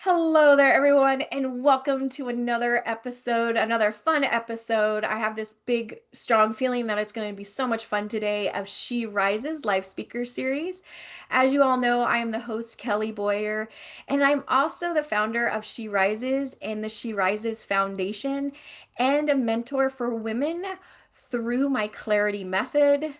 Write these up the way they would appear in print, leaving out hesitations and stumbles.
Hello there, everyone, and welcome to another episode, another fun episode. I have this big, strong feeling that it's going to be so much fun today of She Rises live speaker series. As you all know, I am the host, Kelly Boyer, and I'm also the founder of She Rises and the She Rises Foundation and a mentor for women through my Clarity Method.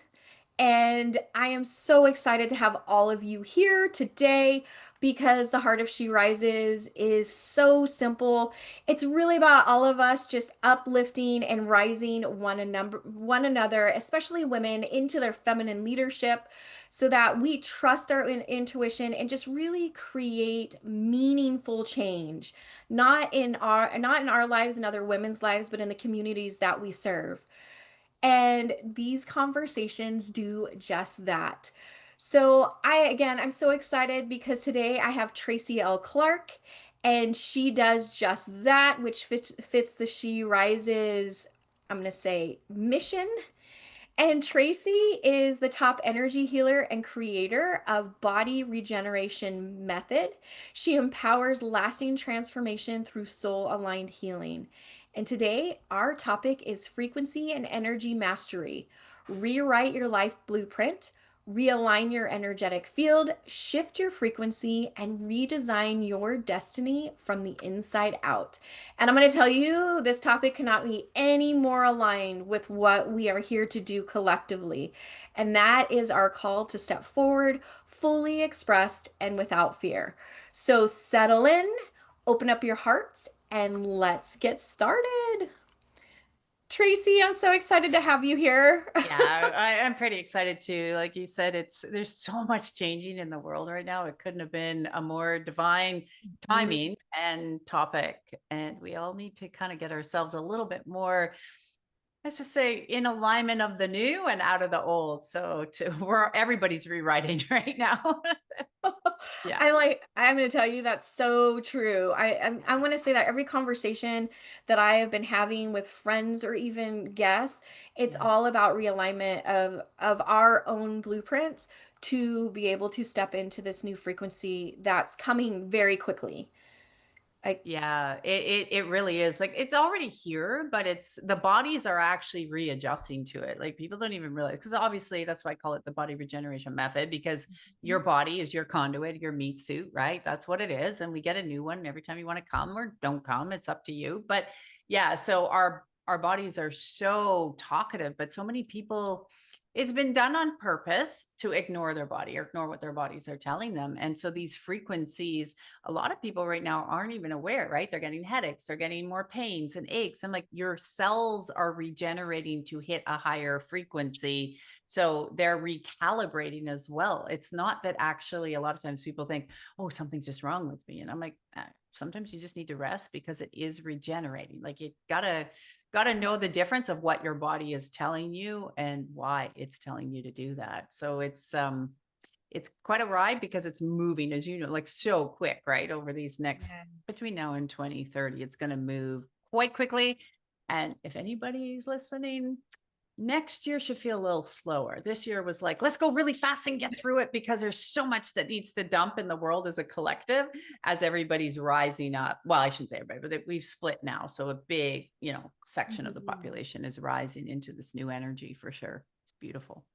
And I am so excited to have all of you here today because the Heart of She Rises is so simple. It's really about all of us just uplifting and rising one another, especially women, into their feminine leadership so that we trust our intuition and just really create meaningful change, not in our lives and other women's lives, but in the communities that we serve. And these conversations do just that. I'm so excited because today I have Tracy L. Clark, and she does just that, which fits the She Rises, I'm going to say, mission. And Tracy is the top energy healer and creator of Body Regeneration Method. She empowers lasting transformation through soul aligned healing. And today, our topic is frequency and energy mastery. Rewrite your life blueprint, realign your energetic field, shift your frequency, and redesign your destiny from the inside out. And I'm going to tell you, this topic cannot be any more aligned with what we are here to do collectively. And that is our call to step forward, fully expressed and without fear. So settle in, open up your hearts, and let's get started. Tracy, I'm so excited to have you here. Yeah, I'm pretty excited too. Like you said, there's so much changing in the world right now. It couldn't have been a more divine timing and topic. And we all need to kind of get ourselves a little bit more, let's just say, in alignment of the new and out of the old. So everybody's rewriting right now. Yeah. I'm going to tell you that's so true. I want to say that every conversation that I have been having with friends or even guests, it's Yeah. all about realignment of our own blueprints to be able to step into this new frequency that's coming very quickly. I Yeah, it really is. Like it's already here, but it's the bodies are actually readjusting to it. Like people don't even realize because obviously that's why I call it the body regeneration method, because your body is your conduit, your meat suit, right? That's what it is. And we get a new one every time you want to come or don't come. It's up to you. But yeah, so our bodies are so talkative, but so many people, it's been done on purpose to ignore their body or ignore what their bodies are telling them. And so these frequencies, a lot of people right now aren't even aware, right? They're getting headaches, they're getting more pains and aches. I'm like, your cells are regenerating to hit a higher frequency. So they're recalibrating as well. It's not that actually, a lot of times people think, oh, something's just wrong with me. And I'm like, sometimes you just need to rest because it is regenerating. Like you gotta know the difference of what your body is telling you and why it's telling you to do that. So it's quite a ride because it's moving, as you know, like so quick, right? Over these next between now and 2030, it's going to move quite quickly. And if anybody's listening, next year should feel a little slower. This year was like, let's go really fast and get through it because there's so much that needs to dump in the world as a collective as everybody's rising up. Well, I shouldn't say everybody, but we've split now. So a big, section of the Mhm. population is rising into this new energy for sure. It's beautiful.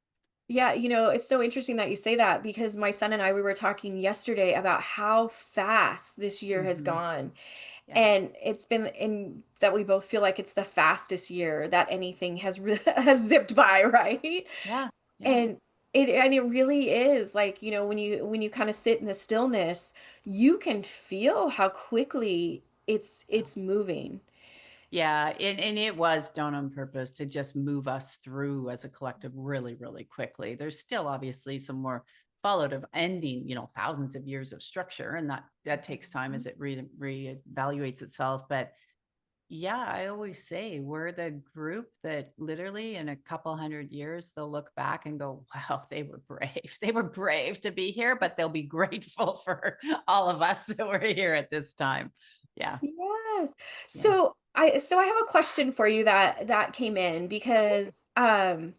Yeah, it's so interesting that you say that because my son and I, we were talking yesterday about how fast this year has Mhm. gone. Yeah. And it's been in that we both feel like it's the fastest year that anything has zipped by, right? Yeah. Yeah. And it really is like, when you kind of sit in the stillness, you can feel how quickly Yeah. it's moving. Yeah, and it was done on purpose to just move us through as a collective really, really quickly. There's still obviously some more followed of ending, thousands of years of structure, and that takes time as it reevaluates itself. But yeah, I always say we're the group that literally in a couple hundred years they'll look back and go, "Wow, they were brave. They were brave to be here," but they'll be grateful for all of us that were here at this time. Yeah, Yes. yeah. So I have a question for you that came in because some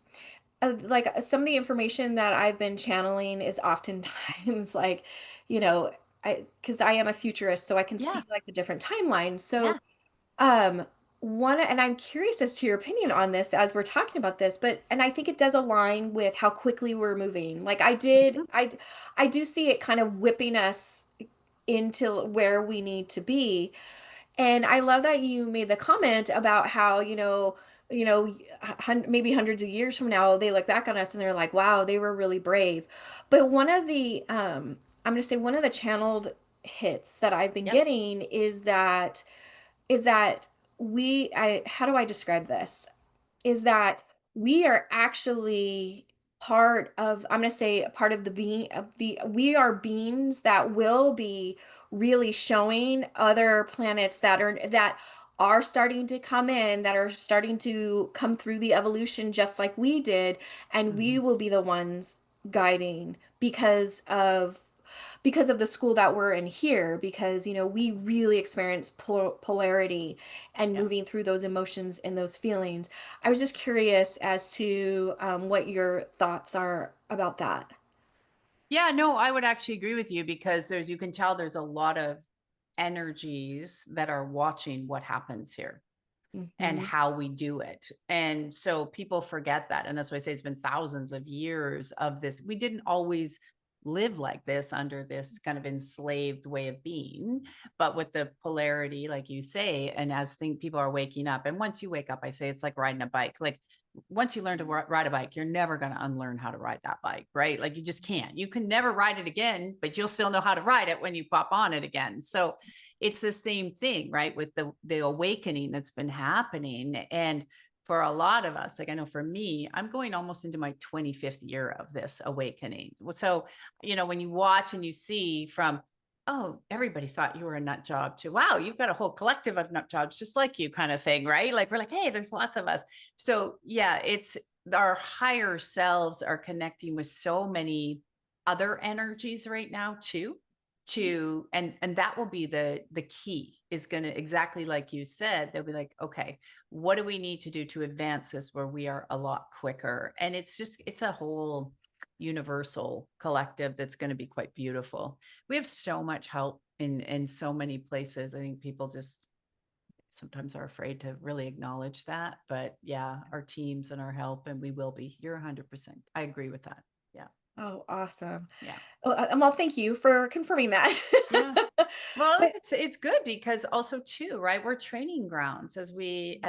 of the information that I've been channeling is oftentimes like, you know, because I am a futurist, so I can Yeah. see like the different timelines. Yeah. So, and I'm curious as to your opinion on this as we're talking about this, but and I think it does align with how quickly we're moving. Like Mhm. I do see it kind of whipping us into where we need to be. And I love that you made the comment about how, maybe hundreds of years from now, they look back on us and they're like, wow, they were really brave. But I'm going to say one of the channeled hits that I've been Yep. getting is that how do I describe this? Is that we are actually part of, I'm going to say part of the being of the we are beings that will be really showing other planets that are starting to come in, that are starting to come through the evolution just like we did, and we Mhm. will be the ones guiding because of the school that we're in here, because we really experience polarity and Yeah. moving through those emotions and those feelings. I was just curious as to what your thoughts are about that. Yeah, no, I would actually agree with you because you can tell there's a lot of energies that are watching what happens here and Hmm. how we do it. And so people forget that. And that's why I say it's been thousands of years of this. We didn't always live like this under this kind of enslaved way of being, but with the polarity, like you say, and as people are waking up. And once you wake up, I say it's like riding a bike. Like once you learn to ride a bike, you're never going to unlearn how to ride that bike, right? Like you just can't. You can never ride it again, but you'll still know how to ride it when you pop on it again. So it's the same thing, right? With the awakening that's been happening. And for a lot of us, like I know for me, I'm going almost into my 25th year of this awakening. So, when you watch and you see from, oh, everybody thought you were a nut job to, wow, you've got a whole collective of nut jobs just like you kind of thing, right? Like we're like, hey, there's lots of us. So yeah, it's our higher selves are connecting with so many other energies right now too, to and that will be the key is going to, exactly like you said, they'll be like, okay, what do we need to do to advance this where we are a lot quicker? And it's a whole universal collective that's going to be quite beautiful. We have so much help in so many places. I think people just sometimes are afraid to really acknowledge that, but yeah, our teams and our help, and we will be. You're 100%, I agree with that. Yeah. Oh, awesome. Yeah. Well, thank you for confirming that. Yeah. Well, But it's good because also too, right? We're training grounds as we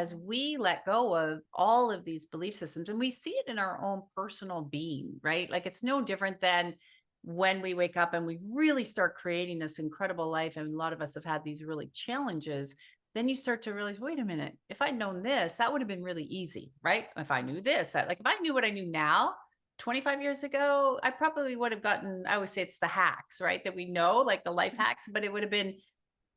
let go of all of these belief systems, and we see it in our own personal being, right? Like it's no different than when we wake up and we really start creating this incredible life, and a lot of us have had these really challenges. Then you start to realize, wait a minute, if I'd known this, that would have been really easy, right? If I knew this, like if I knew what I knew now, 25 years ago, I probably would have gotten, I would say it's the hacks, right? That we know, like the life hacks, but it would have been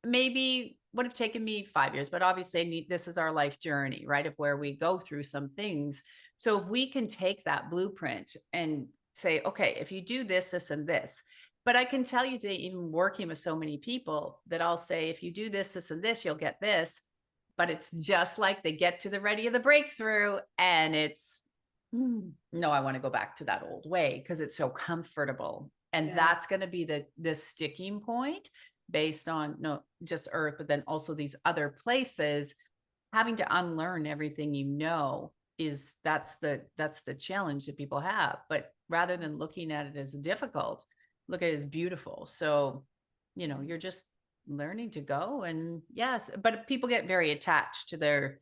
maybe would have taken me 5 years, but obviously this is our life journey, right? Of where we go through some things. So if we can take that blueprint and say, okay, if you do this, this, and this, but I can tell you today, even working with so many people, that I'll say, if you do this, this, and this, you'll get this. But it's just like they get to the ready of the breakthrough, and it's no, I want to go back to that old way because it's so comfortable. And yeah. that's going to be the sticking point based on no just earth, but then also these other places. Having to unlearn everything is that's the challenge that people have. But rather than looking at it as difficult, look at it as beautiful. So, you're just learning to go. And yes, but people get very attached to their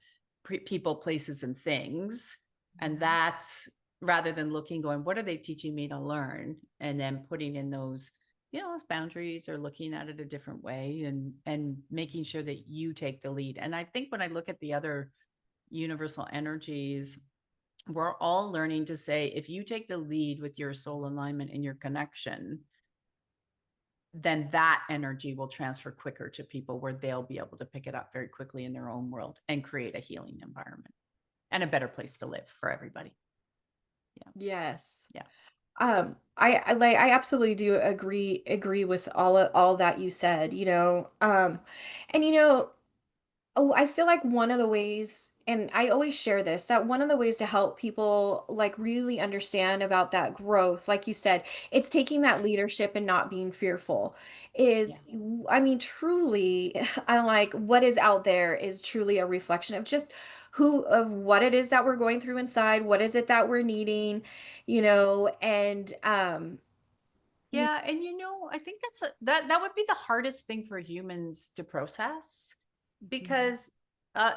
people, places, and things. And Mhm. that's rather than looking, going, what are they teaching me to learn? And then putting in those, those boundaries, or looking at it a different way, and making sure that you take the lead. And I think when I look at the other universal energies, we're all learning to say, if you take the lead with your soul alignment and your connection, then that energy will transfer quicker to people where they'll be able to pick it up very quickly in their own world and create a healing environment and a better place to live for everybody. Yeah. Yes. Yeah. I absolutely do agree with all that you said, and oh, I feel like one of the ways and I always share this, that one of the ways to help people like really understand about that growth, like you said, it's taking that leadership and not being fearful. Yeah. I mean, truly, I like what is out there is truly a reflection of just of what it is that we're going through inside, what is it that we're needing, and you Yeah, and I think that would be the hardest thing for humans to process Mhm. because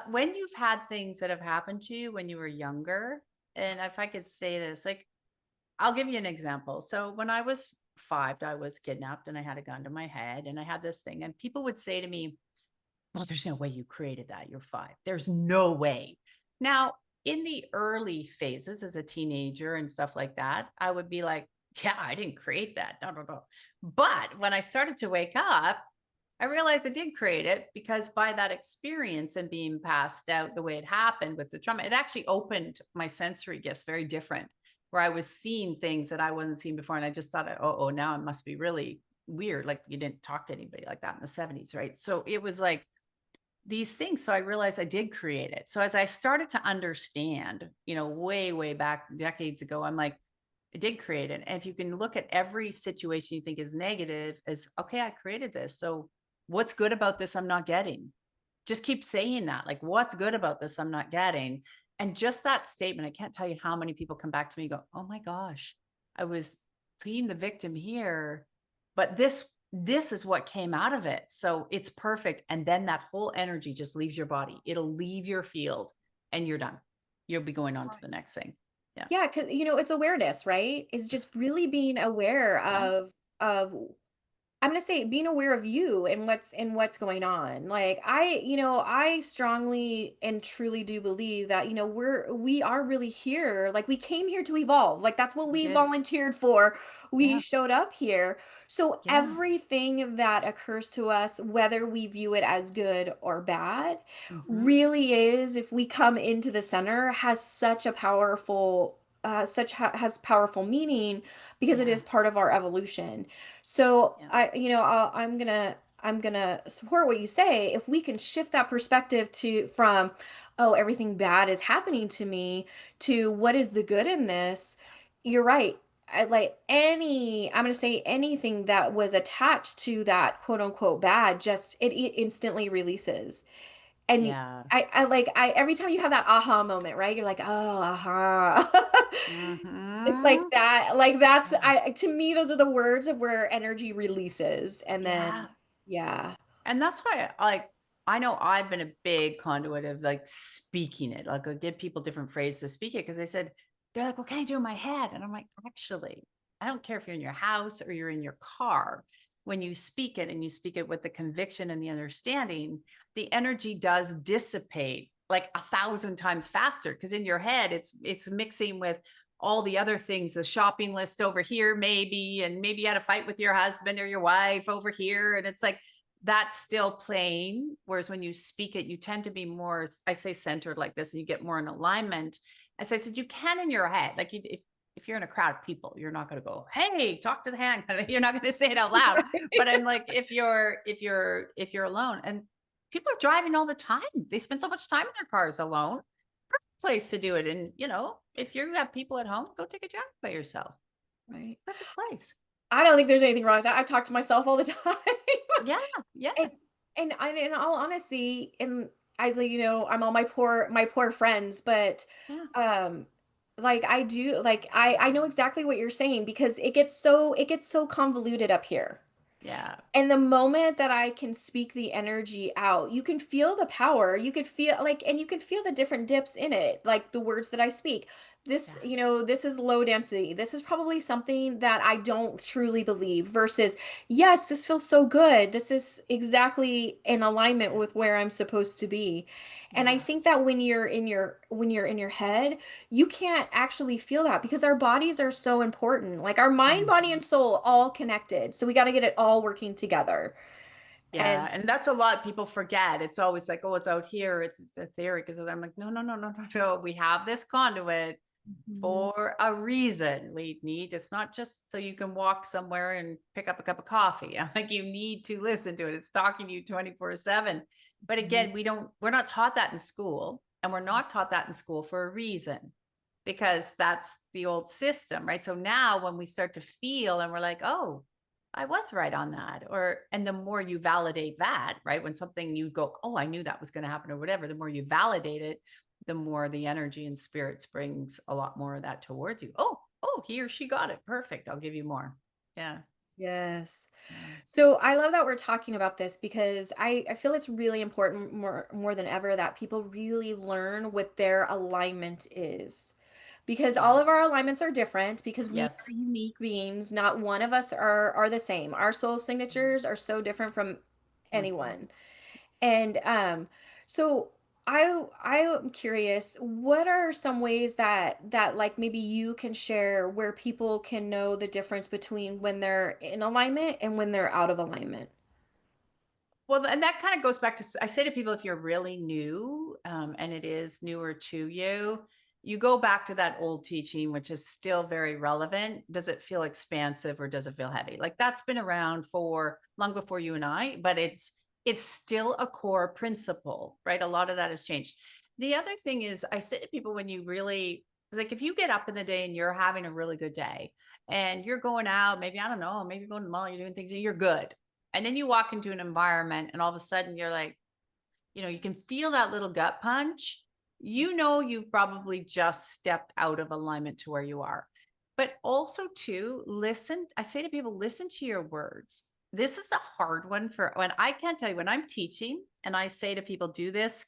when you've had things that have happened to you when you were younger, and if I could say this, like I'll give you an example. So when I was 5, I was kidnapped and I had a gun to my head and I had this thing, and people would say to me, "Well, there's no way you created that. You're 5. There's no way." Now, in the early phases as a teenager and stuff like that, I would be like, "Yeah, I didn't create that. No, no, no." But when I started to wake up, I realized I did create it because by that experience and being passed out the way it happened with the trauma, it actually opened my sensory gifts very different, where I was seeing things that I wasn't seeing before. And I just thought, oh, now it must be really weird. Like you didn't talk to anybody like that in the 70s, right? So it was like these things. So I realized I did create it. So as I started to understand, way, way back decades ago, I'm like, I did create it. And if you can look at every situation you think is negative as, okay, I created this. So what's good about this I'm not getting? Just keep saying that. Like, what's good about this I'm not getting? And just that statement, I can't tell you how many people come back to me and go, oh my gosh, I was being the victim here, but this is what came out of it. So it's perfect. And then that whole energy just leaves your body. It'll leave your field and you're done. You'll be going on to the next thing. Yeah. Yeah, because it's awareness, right? Is just really being aware Yeah. of I'm gonna say being aware of you and what's going on. Like I strongly and truly do believe that, we are really here. Like we came here to evolve. Like that's what We we did. volunteered for. We Yeah. showed up here. So Yeah. everything that occurs to us, whether we view it as good or bad, Hmm. really is, if we come into the center, has such a has powerful meaning because it Yeah. is part of our evolution. So Yeah. I'm gonna support what you say. If we can shift that perspective from, oh, everything bad is happening to me, to what is the good in this, you're right. I'm gonna say anything that was attached to that quote unquote bad, just it instantly releases. And Yeah. I every time you have that aha moment, right? You're like, oh, aha. It's like Hmm. that, like that's I to me, those are the words of where energy releases. And Yeah. then yeah. And that's why I know I've been a big conduit of like speaking it. Like I give people different phrases to speak it because they said, they're like, what can I do in my head? And I'm like, actually, I don't care if you're in your house or you're in your car. When you speak it and you speak it with the conviction and the understanding, the energy does dissipate like 1,000 times faster. Because in your head, it's mixing with all the other things, the shopping list over here, maybe, and maybe you had a fight with your husband or your wife over here. And it's like that's still playing. Whereas when you speak it, you tend to be more, I say centered like this, and you get more in alignment. As I said, you can in your head, like if you're in a crowd of people, you're not going to go, "Hey, talk to the hand." You're not going to say it out loud. But I'm like, if you're alone, and people are driving all the time, they spend so much time in their cars alone. Perfect place to do it. And if you have people at home, go take a drive by yourself. Right. Perfect place. I don't think there's anything wrong with that. I talk to myself all the time. Yeah, yeah, And in all honesty, and I'm all my poor friends, but yeah, um like I know exactly what you're saying because it gets so convoluted up here. yeah, And the moment that I can speak the energy out, you can feel the power. You could feel and you can feel the different dips in it, like the words that I speak. This, yeah, this is low density. This is probably something that I don't truly believe versus, yes, this feels so good. This is exactly in alignment yeah, with where I'm supposed to be. And I yeah. think that when you're in your head, you can't actually feel that because our bodies are so important. Like our mind, body, Mhm. and soul all connected. So we got to get it all working together. Yeah, And and that's a lot people forget. It's always like, "Oh, it's out here. It's etheric." Because I'm like, "No, no, no, no, no, no. We have this conduit Mhm. for a reason. We need it's not just so you can walk somewhere and pick up a cup of coffee. I'm like, you need to listen to it. It's talking to you 24/7. But Mhm. again, we're not taught that in school. And we're not taught that in school for a reason, because that's the old system, right? So now when we start to feel and we're like, oh, I was right on that. And the more you validate that, right? When something you go, oh, I knew that was going to happen or whatever, the more you validate it, the more the energy and spirits brings a lot more of that towards you. Oh, he or she got it. Perfect. I'll give you more. Yeah. Yes. Yeah. So I love that we're talking about this because I feel it's really important more than ever that people really learn what their alignment is. Because Yeah. all of our alignments are different because we Yes. are unique beings. Not one of us are the same. Our soul signatures are so different from Mm-hmm. anyone. And so I am curious, what are some ways that like maybe you can share where people can know the difference between when they're in alignment and when they're out of alignment? Well, and that kind of goes back to, I say to people, if you're really new, and it is newer to you, you go back to that old teaching, which is still very relevant. Does it feel expansive or does it feel heavy? Like that's been around for long before you and I, but it's still a core principle, right? A lot of that has changed. The other thing is, I say to people, when you really, it's like if you get up in the day and you're having a really good day and you're going out, maybe, I don't know, maybe you're going to the mall, you're doing things and you're good, and then you walk into an environment and all of a sudden you're like, you can feel that little gut punch. You've probably just stepped out of alignment to where you are. But also, too, listen. I say to people, listen to your words. This is a hard one for when I can't tell you when I'm teaching and I say to people, do this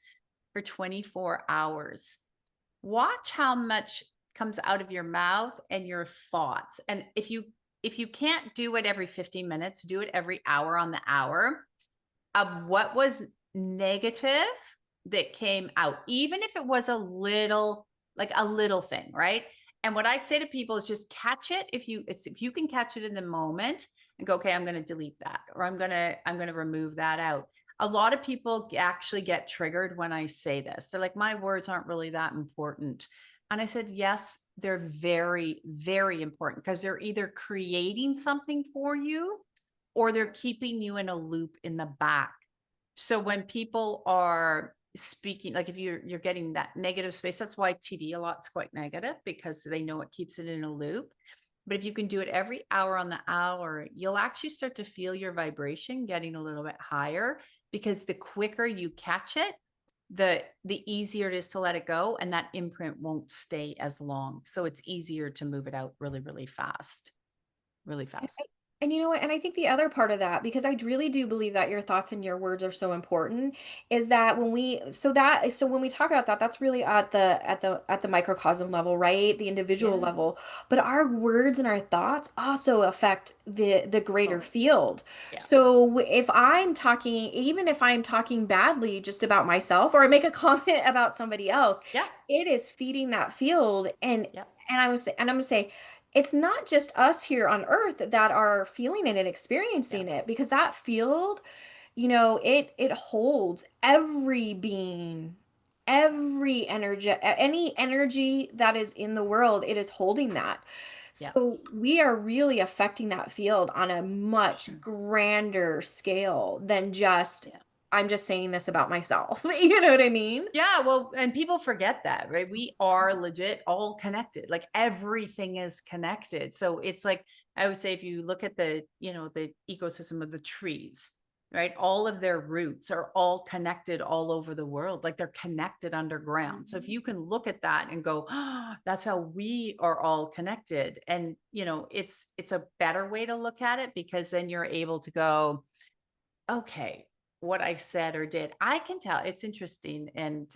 for 24 hours. Watch how much comes out of your mouth and your thoughts. And if you can't do it every 15 minutes, do it every hour on the hour of what was negative that came out, even if it was a little, like a little thing, right? And what I say to people is just catch it. If you can catch it in the moment and go, okay, I'm going to delete that, or I'm going to remove that out. A lot of people actually get triggered when I say this. They're like, my words aren't really that important. And I said, yes, they're very, very important, because they're either creating something for you or they're keeping you in a loop in the back. So when people are speaking, like if you're getting that negative space, that's why TV a lot's quite negative, because they know it keeps it in a loop. But if you can do it every hour on the hour, you'll actually start to feel your vibration getting a little bit higher, because the quicker you catch it, the easier it is to let it go, and that imprint won't stay as long. So it's easier to move it out really, really fast. Really fast. And you know what? And I think the other part of that, because I really do believe that your thoughts and your words are so important, is that so when we talk about that, that's really at the microcosm level, right? The individual Yeah. level. But our words and our thoughts also affect the greater Oh, field. yeah. So if I'm talking, even if I'm talking badly just about myself, or I make a comment about somebody else, Yeah. it is feeding that field. Yeah. And I'm gonna say it's not just us here on earth that are feeling it and Yeah. experiencing it, because that field, it holds every being, every energy, any energy that is in the world, it is holding that. Yeah. So we are really affecting that field on a much Sure. grander scale than just, Yeah. I'm just saying this about myself. You know what I mean? Yeah, well, and people forget that, right? We are legit all connected. Like everything is connected. So it's like I would say, if you look at the ecosystem of the trees, right? All of their roots are all connected all over the world. Like they're connected underground. So if you can look at that and go, oh, that's how we are all connected. And it's a better way to look at it, because then you're able to go, okay, what I said or did, I can tell. It's interesting, and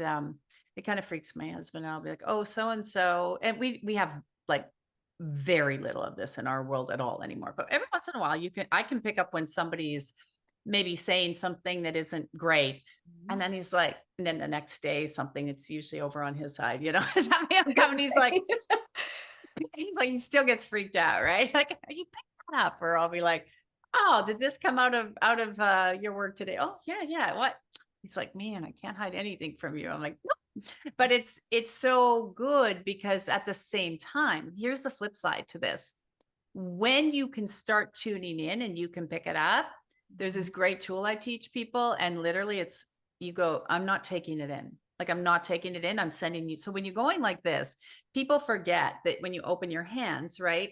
it kind of freaks my husband out. I'll be like, "Oh, so and so," and we have like very little of this in our world at all anymore. But every once in a while, I can pick up when somebody's maybe saying something that isn't great, and then he's like, and then the next day something. It's usually over on his side, something I'm coming. He's like, he still gets freaked out, right? Like, you pick that up, or I'll be like, "Oh, did this come out of your work today?" "Oh, yeah, yeah." "What?" He's like, "Man, I can't hide anything from you." I'm like, "No." But it's so good, because at the same time, here's the flip side to this. When you can start tuning in and you can pick it up, there's this great tool I teach people, and literally you go, I'm not taking it in. Like, I'm not taking it in. I'm sending you. So when you're going like this, people forget that when you open your hands, right?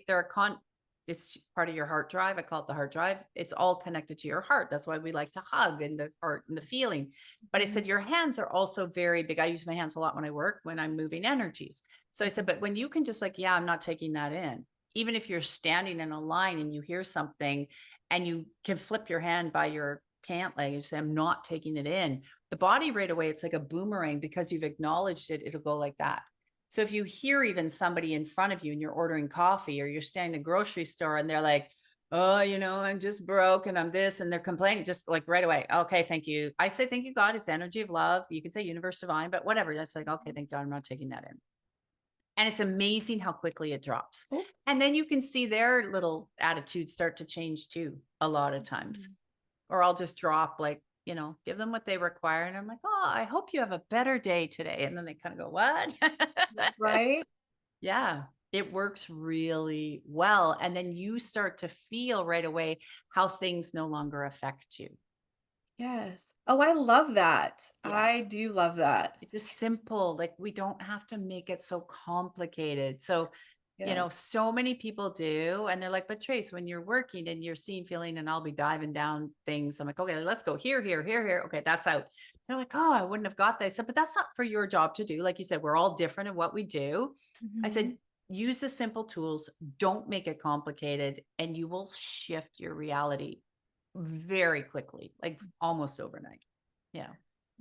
It's part of your heart drive. I call it the heart drive. It's all connected to your heart. That's why we like to hug and the heart and the feeling. But I Mhm. said, your hands are also very big. I use my hands a lot when I work, when I'm moving energies. So I said, Mhm. but when you can just like, yeah, I'm not taking that in. Even if you're standing in a line and you hear something and you can flip your hand by your pant leg and say, I'm not taking it in. The body right away, it's like a boomerang because you've acknowledged it. It'll go like that. So if you hear even somebody in front of you and you're ordering coffee or you're standing in the grocery store and they're like, oh, I'm just broke and I'm this, and they're complaining, just like right away. Okay, thank you. I say, thank you, God. It's energy of love. You can say universe divine, but whatever. That's like, okay, thank God. I'm not taking that in. And it's amazing how quickly it drops. Oh, And then you can see their little attitudes start to change too, a lot of times. Or I'll just drop like, give them what they require. And I'm like, oh, I hope you have a better day today. And then they kind of go, what? right? Yeah, it works really well. And then you start to feel right away how things no longer affect you. Yes. Oh, I love that. Yeah. I do love that. It's just simple. Like, we don't have to make it so complicated. So, Yes. so many people do. And they're like, but Trace, when you're working and you're seeing, feeling, and I'll be diving down things. I'm like, okay, let's go here, here, here, here. Okay, that's out. They're like, oh, I wouldn't have got that. I said, but that's not for your job to do. Like you said, we're all different in what we do. I Mhm. said, use the simple tools. Don't make it complicated. And you will shift your reality very quickly, like almost overnight. Yeah.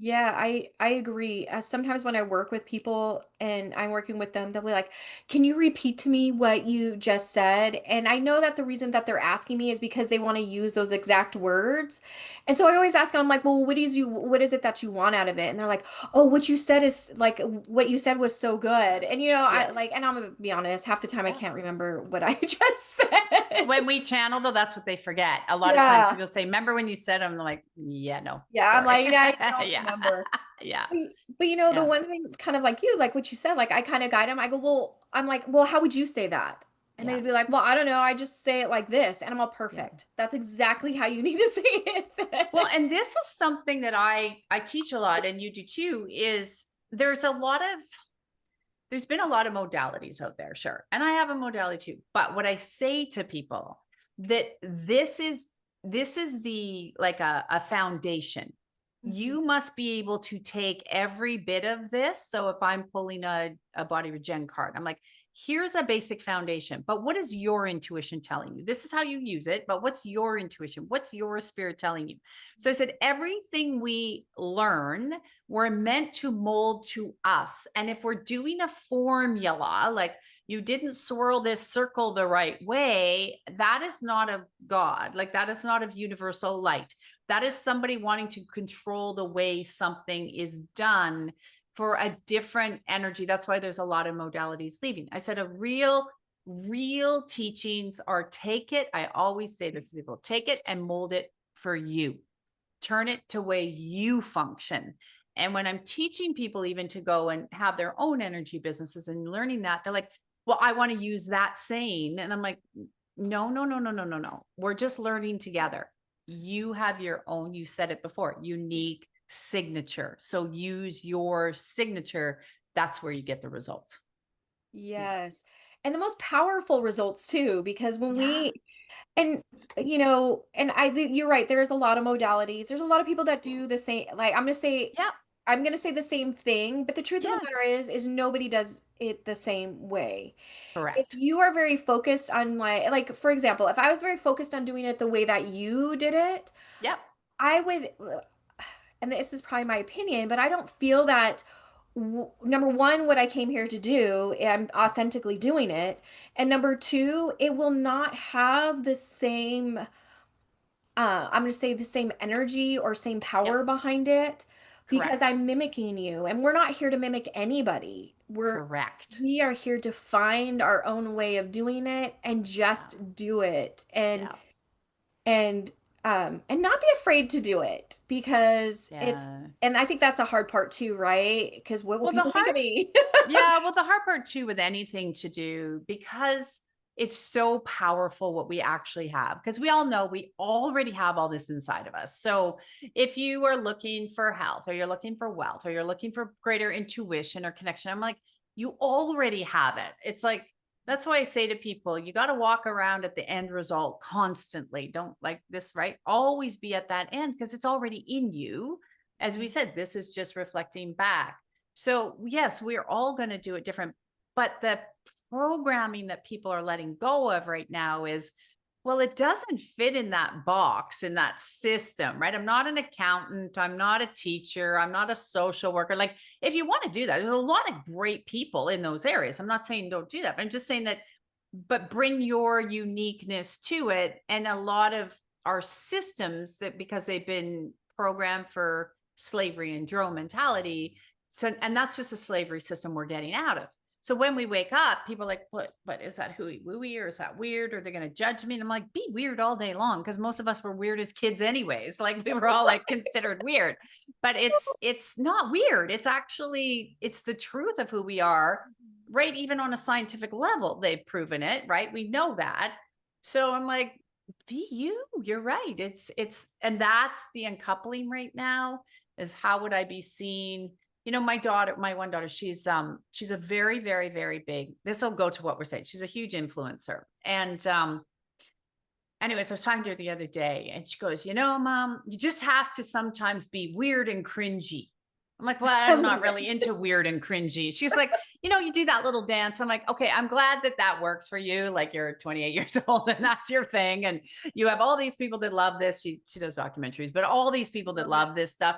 Yeah, I agree. Sometimes when I work with people and I'm working with them, they'll be like, "Can you repeat to me what you just said?" And I know that the reason that they're asking me is because they want to use those exact words. And so I always ask them, I'm like, "Well, what is it that you want out of it?" And they're like, "Oh, what you said is like what you said was so good." And I Yeah. like, and I'm gonna be honest, half the time I Yeah. can't remember what I just said. When we channel though, that's what they forget. A lot of times Yeah. people say, remember when you said, I'm like, yeah, no, Yeah, I'm sorry. like, "I don't Yeah. remember." Yeah. But the Yeah. one thing kind of like you, like what you said, like I kind of guide them. I go, well, I'm like, well, how would you say that? And Yeah. they'd be like, well, I don't know. I just say it like this. And I'm all Yeah. perfect. That's exactly how you need to say Well, it. and this is something that I teach a lot, and you do too, is there's been a lot of modalities out there, sure. And I have a modality too. But what I say to people that this is the like a foundation. Mhm. You must be able to take every bit of this. So if I'm pulling a body regen card, I'm like, here's a basic foundation. But what is your intuition telling you? This is how you use it, but what's your intuition? What's your spirit telling you? So I said, everything we learn we're meant to mold to us. And if we're doing a formula, like you didn't swirl this circle the right way, that is not of God. Like that is not of universal light. That is somebody wanting to control the way something is done for a different energy. That's why there's a lot of modalities leaving. I said real teachings are take it. I always say this to people, take it and mold it for you. Turn it to way you function. And when I'm teaching people even to go and have their own energy businesses and learning that, they're like, well, I want to use that saying. And I'm like, no, no, no, no, no, no, no. We're just learning together. You have your own, you said it before, unique signature. So use your signature. That's where you get the results. Yeah. Yes. And the most powerful results too, because when Yeah. and and you're right, there's a lot of modalities. There's a lot of people that do the same, like Yeah. I'm gonna say the same thing, but the truth of the Yeah. matter is nobody does it the same way. If Correct. you are very focused on like for example, if I was very focused on doing it the way that you did it, Yep. I would, and this is probably my opinion, but I don't feel that number one, what I came here to do, I'm authentically doing it. And number two, it will not have the same, I'm going to say the same energy or same Yep. power behind it because Correct. I'm mimicking you. And we're not here to mimic anybody. Correct. We are here to find our own way of doing it and Yeah. just do it. Yeah. And and not be afraid to do it because Yeah. and I think that's a hard part too, right? Because what will Well, the people think hard of me? yeah, well, the hard part too with anything to do, because it's so powerful what we actually have, because we all know we already have all this inside of us. So if you are looking for health, or you're looking for wealth, or you're looking for greater intuition or connection, I'm like, you already have it. It's like, that's why I say to people, you got to walk around at the end result constantly. Don't like this, right? Always be at that end, because it's already in you. As we said, this is just reflecting back. So, yes, we're all going to do it different. But the programming that people are letting go of right now is, well, it doesn't fit in that box, in that system, right? I'm not an accountant. I'm not a teacher. I'm not a social worker. Like, if you want to do that, there's a lot of great people in those areas. I'm not saying don't do that, but I'm just saying that, but bring your uniqueness to it. And a lot of our systems, that because they've been programmed for slavery and drone mentality. So, and that's just a slavery system we're getting out of. So when we wake up, people are like, what is that hooey wooey, or is that weird? Or they're going to judge me. And I'm like, be weird all day long. Cause most of us were weird as kids anyways. Like, we were all like considered weird, but it's not weird. It's actually, it's the truth of who we are, right? Even on a scientific level, they've proven it, right? We know that. So I'm like, be you, you're right. And that's the uncoupling right now, is how would I be seen? You know, my daughter, my one daughter, she's a very, very, very big, this will go to what we're saying. She's a huge influencer. And anyways, I was talking to her the other day, and she goes, you know, Mom, you just have to sometimes be weird and cringy. I'm like, well, I I'm not love really it. into weird and cringy. She's like, you know, you do that little dance. I'm like, okay, I'm glad that that works for you. Like, you're 28 years old and that's your thing. And you have all these people that love this. She does documentaries, but all these people that Love it. love this stuff.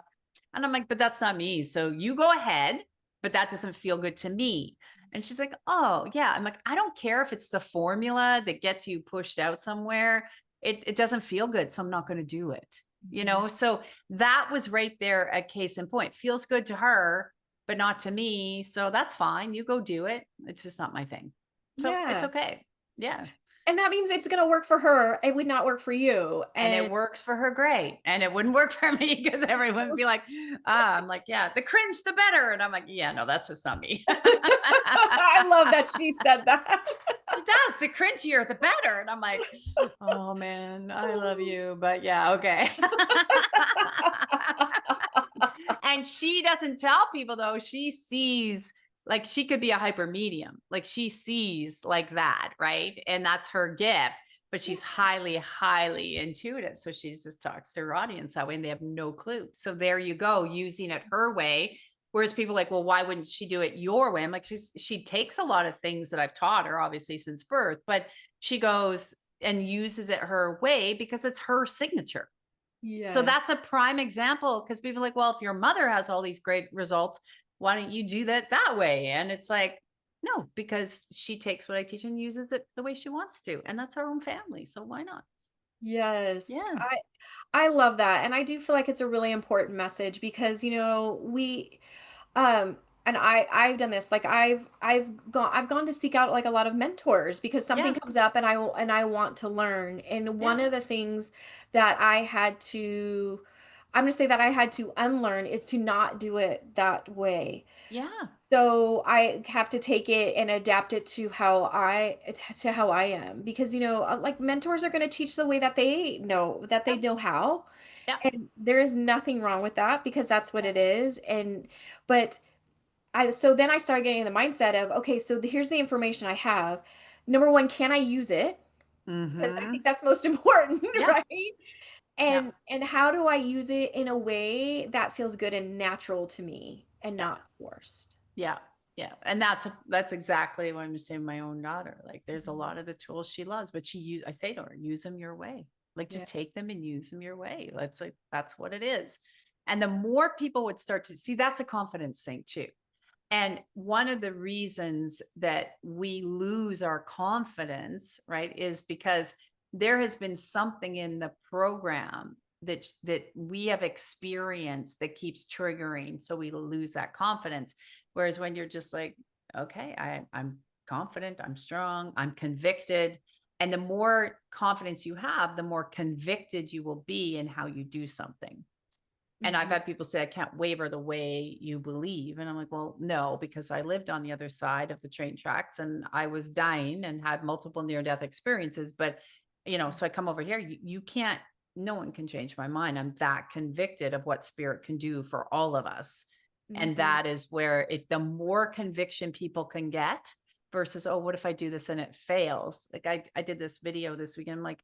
And I'm like, but that's not me. So you go ahead, but that doesn't feel good to me. And she's like, oh, yeah. I'm like, I don't care if it's the formula that gets you pushed out somewhere. It doesn't feel good. So I'm not going to do it. You Mhm. know, so that was right there a case in point. Feels good to her, but not to me. So that's fine. You go do it. It's just not my thing. So it's Yeah. okay. Yeah. And that means it's gonna work for her. It would not work for you. And it And works for her great. And it wouldn't work for me, because everyone would be like, I'm like, yeah, the cringe, the better. And I'm like, yeah, no, that's just not me. I love that she said that. It does. The cringier, the better. And I'm like, oh man, I love you. But yeah, okay. And she doesn't tell people, though. She sees, like, she could be a hyper medium. Like, she sees like that, right? And that's her gift. But Yeah. she's highly, highly intuitive. So she just talks to her audience that way, and they have no clue. So there you go, using it her way. Whereas people are like, well, why wouldn't she do it your way? I'm like, she takes a lot of things that I've taught her, obviously, since birth, but she goes and uses it her way because it's her signature. So that's Yes. a prime example, because people are like, well, if your mother has all these great results, why don't you do that way? And it's like, no, because she takes what I teach and uses it the way she wants to. And that's our own family. So why not? Yes. Yeah. I love that. And I do feel like it's a really important message because, we um and I've done this. Like I've gone to seek out like a lot of mentors because something Yeah. comes up and I want to learn. And Yeah. one of the things that I'm going to say that I had to unlearn is to not do it that way. Yeah. So I have to take it and adapt it to how I am because like mentors are going to teach the way that they Yep. know how, Yep. and there is nothing wrong with that because that's what it is. And but so then I started getting in the mindset of, okay, so here's the information I have. Number one, can I use it? Because I think Mm-hmm. that's most important, Yeah. right? Yeah. And how do I use it in a way that feels good and natural to me and Yeah. not forced? Yeah. Yeah. And that's exactly what I'm saying to my own daughter. Like, there's a lot of the tools she loves, but I say to her, use them your way. Like, Yeah. just take them and use them your way. That's what it is. And the more people would start to see, that's a confidence thing too. And one of the reasons that we lose our confidence, right, is because there has been something in the program that we have experienced that keeps triggering. So we lose that confidence. Whereas when you're just like, okay, I'm confident, I'm strong, I'm convicted. And the more confidence you have, the more convicted you will be in how you do something. And I've Mhm. had people say, I can't waver the way you believe. And I'm like, well, no, because I lived on the other side of the train tracks and I was dying and had multiple near death experiences. But, so I come over here, you can't, no one can change my mind. I'm that convicted of what spirit can do for all of us. And Mhm. that is where, if the more conviction people can get versus, oh, what if I do this and it fails? Like I did this video this weekend. I'm like,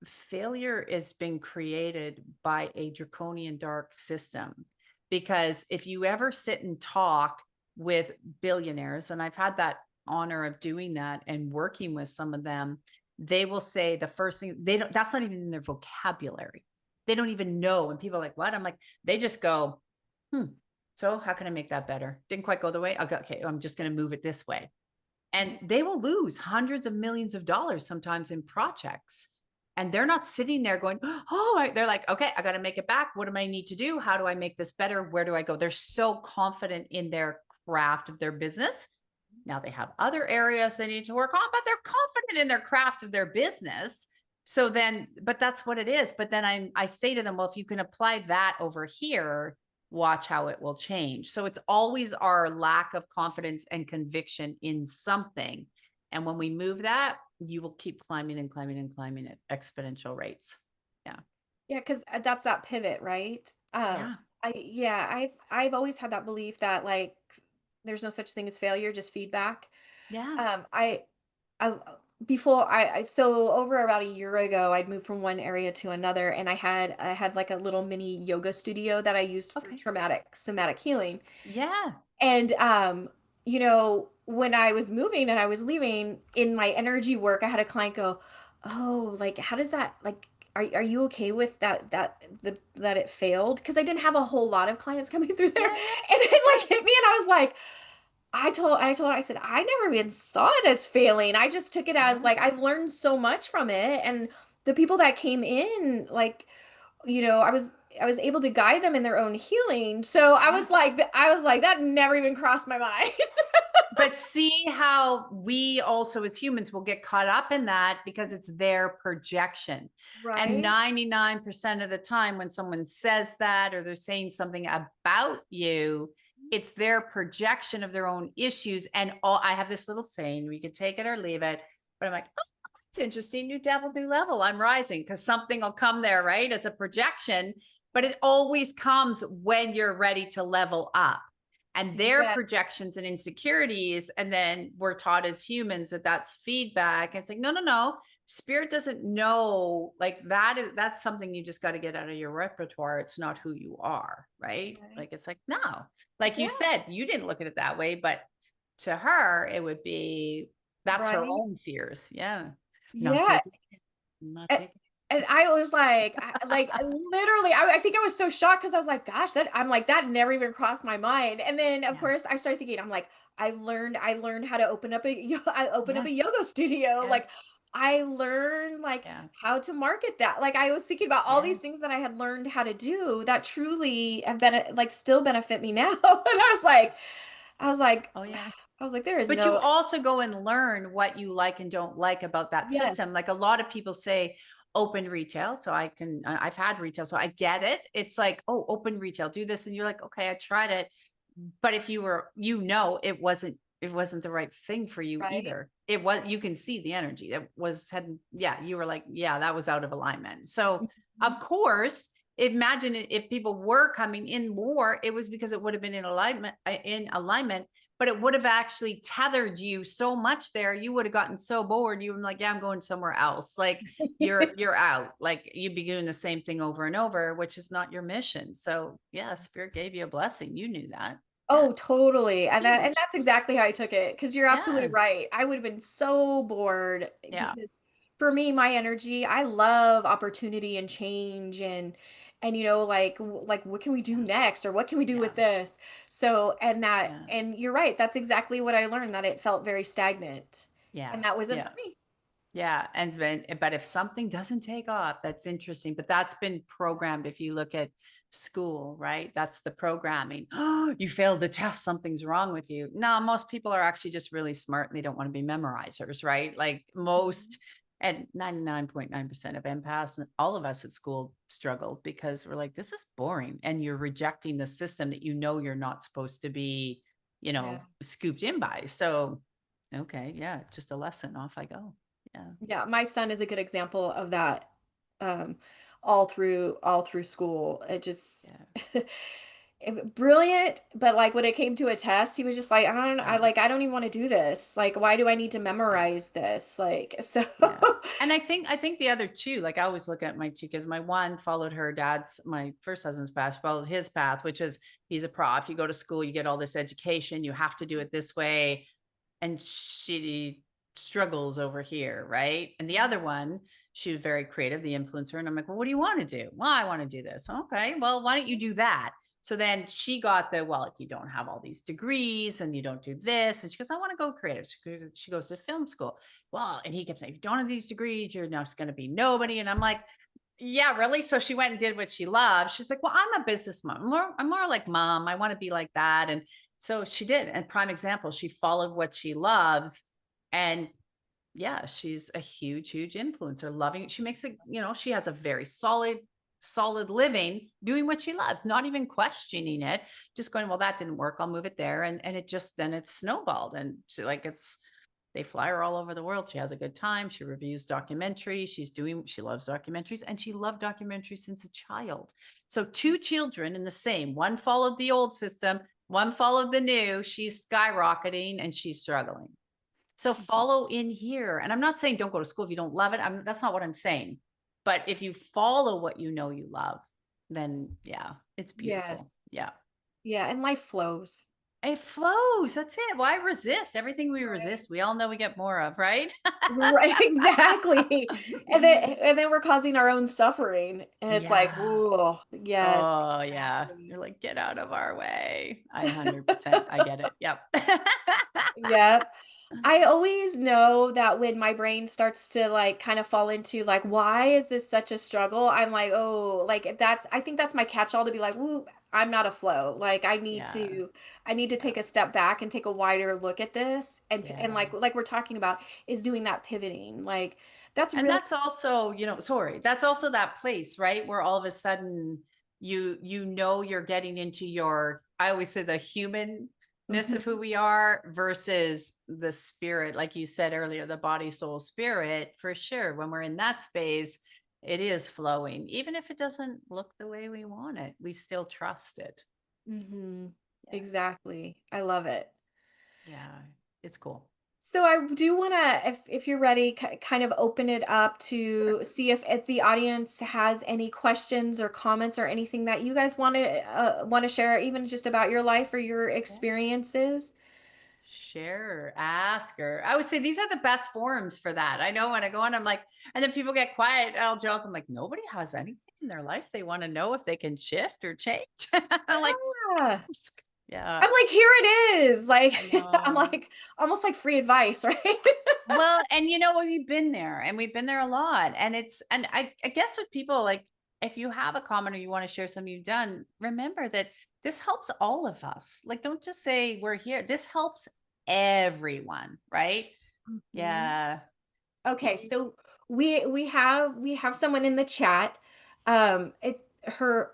failure is being created by a draconian dark system. Because if you ever sit and talk with billionaires, and I've had that honor of doing that and working with some of them, they will say the first thing they don't, that's not even in their vocabulary. They don't even know. And people are like, what? I'm like, they just go, so how can I make that better? Didn't quite go the way. Okay, I'm just going to move it this way. And they will lose hundreds of millions of dollars sometimes in projects. And they're not sitting there going, oh, they're like, okay, I got to make it back. What do I need to do? How do I make this better? Where do I go? They're so confident in their craft of their business. Now they have other areas they need to work on, but they're confident in their craft of their business. So then, but that's what it is. But then I say to them, well, if you can apply that over here, watch how it will change. So it's always our lack of confidence and conviction in something. And when we move that, you will keep climbing and climbing and climbing at exponential rates. Yeah. Yeah, because that's that pivot, right? Yeah. I've always had that belief that like there's no such thing as failure, just feedback. Yeah. Um, I I before so over about a year ago, I'd moved from one area to another, and I had like a little mini yoga studio that I used for Okay. traumatic somatic healing. Yeah. And when I was moving and I was leaving in my energy work, I had a client go, "Oh, like how does that like are you okay with that it failed?" Because I didn't have a whole lot of clients coming through there. Yeah. And Yeah. it Yeah. like hit me and I was like, I told her, I said, I never even saw it as failing. I just took it as Yeah. like I learned so much from it. And the people that came in, like, I was able to guide them in their own healing. So Yeah. I was like, that never even crossed my mind. But see how we also as humans will get caught up in that because it's their projection. And Right? 99% of the time when someone says that or they're saying something about you, it's their projection of their own issues. And all I have this little saying, we could take it or leave it, but I'm like, oh, it's interesting. New devil, new level. I'm rising because something will come there, right? As a projection, but it always comes when you're ready to level up and their Yes. projections and insecurities. And then we're taught as humans that that's feedback. And it's like, no, no, no. Spirit doesn't know like that's something you just got to get out of your repertoire. It's not who you are. Right. Right. Like, it's like, no, like you Yeah. said, you didn't look at it that way, but to her, it would be, that's her Right. own fears. Yeah. Not Yeah. taking it. Not And, taking and I was like, literally, I think I was so shocked because I was like, gosh, I'm like, that never even crossed my mind. And then it. of Yeah. course I started thinking, I'm like, I learned how to open up I opened up Yeah. a yoga studio. Yeah. Like I learned like Yeah. how to market that. Like I was thinking about all Yeah. these things that I had learned how to do that truly have been like still benefit me now. And I was like, Oh, yeah. I was like, there is But you no, also go and learn what you like and don't like about that system. yes, Like a lot of people say open retail. So I've had retail. So I get it. It's like, oh, open retail, do this. And you're like, okay, I tried it. But if you were, it wasn't the right thing for you right? either. It was, you can see the energy that was yeah, you were like, yeah, that was out of alignment. So Mhm. of course, imagine if people were coming in more, it was because it would have been in alignment, but it would have actually tethered you so much there. You would have gotten so bored. You were like, yeah, I'm going somewhere else. Like you're out. Like you'd be doing the same thing over and over, which is not your mission. So yeah, spirit gave you a blessing. You knew that. Yeah. Oh, totally. And Huge. that's exactly how I took it because you're absolutely Yeah. right. I would have been so bored Yeah. because for me, my energy, I love opportunity and change and like what can we do Yeah. next or what can we do Yeah. with this? So, Yeah. and you're right. That's exactly what I learned that it felt very stagnant. Yeah. And that wasn't for Yeah. me. Yeah, and then but if something doesn't take off, that's interesting, but that's been programmed if you look at school, right? That's the programming. Oh, you failed the test, something's wrong with you. No, most people are actually just really smart and they don't want to be memorizers, right? Like Mhm. most And 99.9% of empaths and all of us at school struggled because we're like, this is boring. And you're rejecting the system that you're not supposed to be, Yeah. scooped in by. So, okay, yeah, just a lesson. Off I go. Yeah. Yeah, my son is a good example of that, um, all through school. It just Yeah. brilliant, but, like, when it came to a test, he was just like, Yeah. I don't even wanna do this. Like, why do I need to memorize this?" Like, so Yeah. And I think the other two, like I always look at my two kids. My one followed my first husband's path, followed his path, which is he's a prof. You go to school, you get all this education, you have to do it this way. And she struggles over here, right? And the other one, she was very creative, the influencer. And I'm like, well, what do you want to do? Well, I want to do this. Okay, well, why don't you do that? So then she got well, if you don't have all these degrees and you don't do this. And she goes, I want to go creative. She goes to film school. Well, and he kept saying, if you don't have these degrees, you're just going to be nobody. And I'm like, yeah, really? So she went and did what she loved. She's like, well, I'm a business mom. I'm more like mom. I want to be like that. And so she did. And prime example, she followed what she loves. And yeah, she's a huge, huge influencer. Loving it. She makes it, she has a very solid living doing what she loves, not even questioning it, just going, well, that didn't work. I'll move it there. And it just then it's snowballed. And she they fly her all over the world. She has a good time. She reviews documentaries. She loves documentaries, and she loved documentaries since a child. So two children in the same, one followed the old system, one followed the new. She's skyrocketing and she's struggling. So Mhm. follow in here. And I'm not saying don't go to school if you don't love it. That's not what I'm saying. But if you follow what you love, then yeah, it's beautiful. Yes. Yeah. Yeah, and life flows. It flows. That's it. Why resist? Everything we Right. resist, we all know we get more of, right? Right, exactly. And then we're causing our own suffering, and it's like, Yeah. "Ooh, yes, Oh, yeah. exactly." You're like, get out of our way. 100%. I get it. Yep. Yep. I always know that when my brain starts to, like, kind of fall into, like, "Why is this such a struggle?" I'm like, "Oh," like, I think that's my catch-all to be like, "Ooh, I'm not a flow." Like, Yeah. I need to Yeah. take a step back and take a wider look at this, and Yeah. like we're talking about, is doing that pivoting. Like, that's And really that's also, sorry, that's also that place, right? Where all of a sudden you're getting into I always say the humanness of who Mhm. we are versus the spirit, like you said earlier, the body, soul, spirit, for sure. When we're in that space, it is flowing. Even if it doesn't look the way we want it, we still trust it. Mhm. Yeah. Exactly. I love it. Yeah. It's cool. So I do wanna, if you're ready, kind of open it up to see if the audience has any questions or comments or anything that you guys wanna share, even just about your life or your Yeah. experiences. Share or ask, or I would say these are the best forums for that. I know when I go on, I'm like, and then people get quiet. And I'll joke. I'm like, nobody has anything in their life they want to know if they can shift or change. I'm like, Yeah. ask. Yeah, I'm like, "Here it is." Like, I I'm know. like, almost like free advice, right? Well, and we've been there and we've been there a lot. And I guess with people, like, if you have a comment or you want to share something you've done, remember that this helps all of us. Like, don't just say we're here. This helps everyone, right? Mhm. Yeah. Okay, You so we have someone in the chat. It her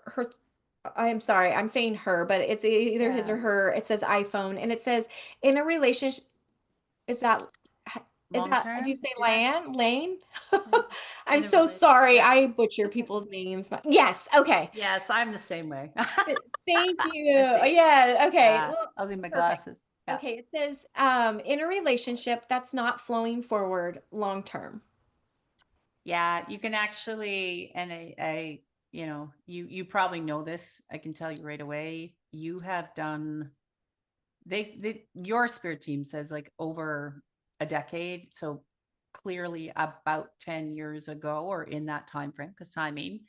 I'm sorry, I'm saying her, but it's either his Yeah. or her. It says iPhone, and it says in a relationship. Is that is Long that? Do you term, say see that? Lan? Lane? Yeah. I'm In a so sorry. relationship. I butcher people's names. Yes. Okay. Yes, I'm the same way. Thank you. I see. Yeah. Okay. Yeah. Well, I was in my perfect. glasses. Yeah. Okay. It says in a relationship that's not flowing forward long term. Yeah. You can actually, and you probably know this. I can tell you right away. You have done your spirit team says like over a decade. So clearly about 10 years ago or in that time frame, because timing,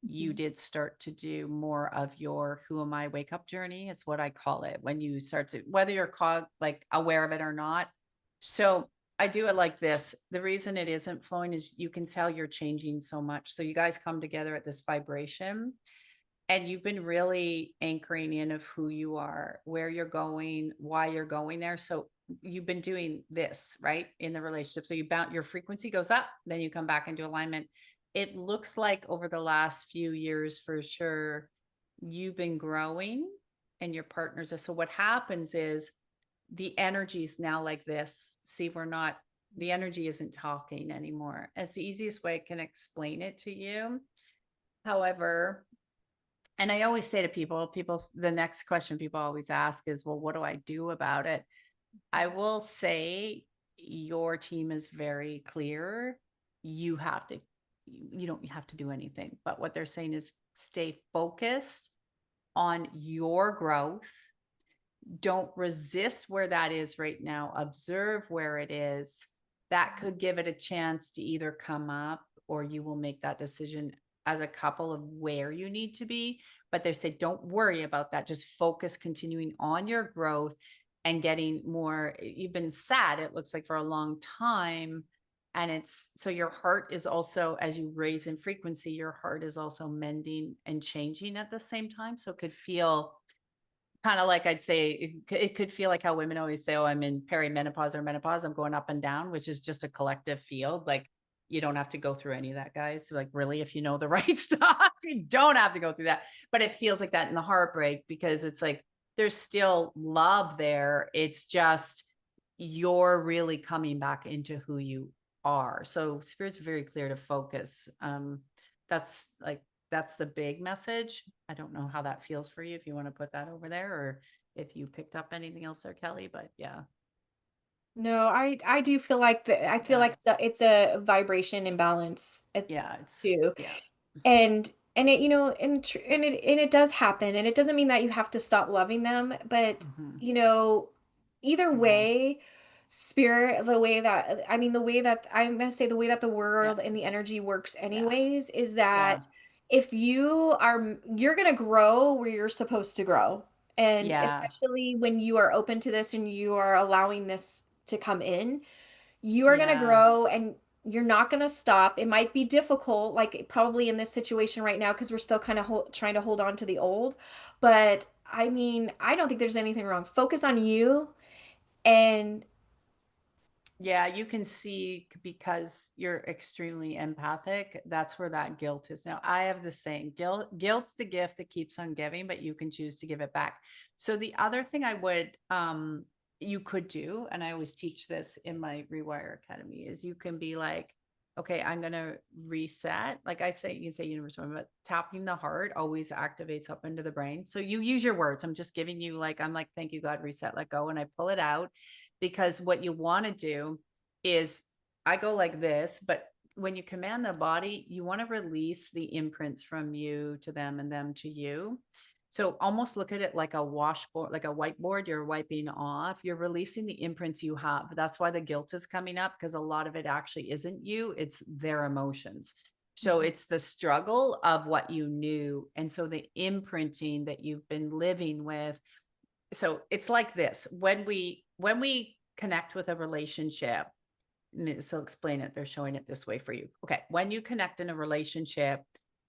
you Mhm. did start to do more of your who am I wake up journey. It's what I call it when you start to, whether you're like aware of it or not. So I do it like this. The reason it isn't flowing is you can tell you're changing so much. So you guys come together at this vibration and you've been really anchoring in of who you are, where you're going, why you're going there. So you've been doing this, right, in the relationship. So you bound your frequency goes up, then you come back into alignment. It looks like over the last few years for sure, you've been growing and your partners. So what happens is the energy is now like this. See, the energy isn't talking anymore. It's the easiest way I can explain it to you. However, and I always say to people, the next question people always ask is, well, what do I do about it? I will say your team is very clear. You have to, you don't have to do anything. But what they're saying is stay focused on your growth. Don't resist where that is right now. Observe where it is. That could give it a chance to either come up, or you will make that decision as a couple of where you need to be. But they say, don't worry about that. Just focus continuing on your growth and getting more. You've been sad, it looks like, for a long time. And it's so your heart is also, as you raise in frequency, your heart is also mending and changing at the same time. So it could feel kind of like, I'd say it could feel like how women always say, oh, I'm in perimenopause or menopause. I'm going up and down, which is just a collective field. Like, you don't have to go through any of that, guys. Like, really, if you know the right stuff, you don't have to go through that. But it feels like that in the heartbreak, because it's like there's still love there. It's just you're really coming back into who you are. So spirit's very clear to focus. That's like that's the big message. I don't know how that feels for you, if you want to put that over there, or if you picked up anything else there, Kelly. But yeah, No, I do feel like I feel yeah, like it's a vibration imbalance yeah, it's too. yeah, And it, and it does happen, and it doesn't mean that you have to stop loving them, but hmm, you know, either yeah, way, spirit, the way that, I mean, the way that I'm going to say, the way that the yeah, world and the energy works yeah, anyways, is yeah, that if you're going to grow where you're supposed to grow. And yeah, especially when you are open to this and you are allowing this to come in, you are going to yeah. grow, and you're not going to stop. It might be difficult, like probably in this situation right now, because we're still kind of trying to hold on to the old. But I mean, I don't think there's anything wrong. Focus on you. And Yeah, you can see, because you're extremely empathic. That's where that guilt is. Now, I have the saying, guilt's the gift that keeps on giving, but you can choose to give it back. So the other thing you could do, and I always teach this in my Rewire Academy, is you can be like, okay, I'm gonna reset. Like I say, you can say universal, but tapping the heart always activates up into the brain. So you use your words. I'm just giving you, like, I'm like, thank you, God, reset, let go, and I pull it out, because what you want to do is, I go like this, but when you command the body, you want to release the imprints from you to them and them to you. So almost look at it like a washboard, like a whiteboard you're wiping off. You're releasing the imprints you have. That's why the guilt is coming up, because a lot of it actually isn't you, it's their emotions. So Mhm. it's the struggle of what you knew. And so the imprinting that you've been living with. So it's like this: when we connect with a relationship, so explain it, they're showing it this way for you. Okay, when you connect in a relationship,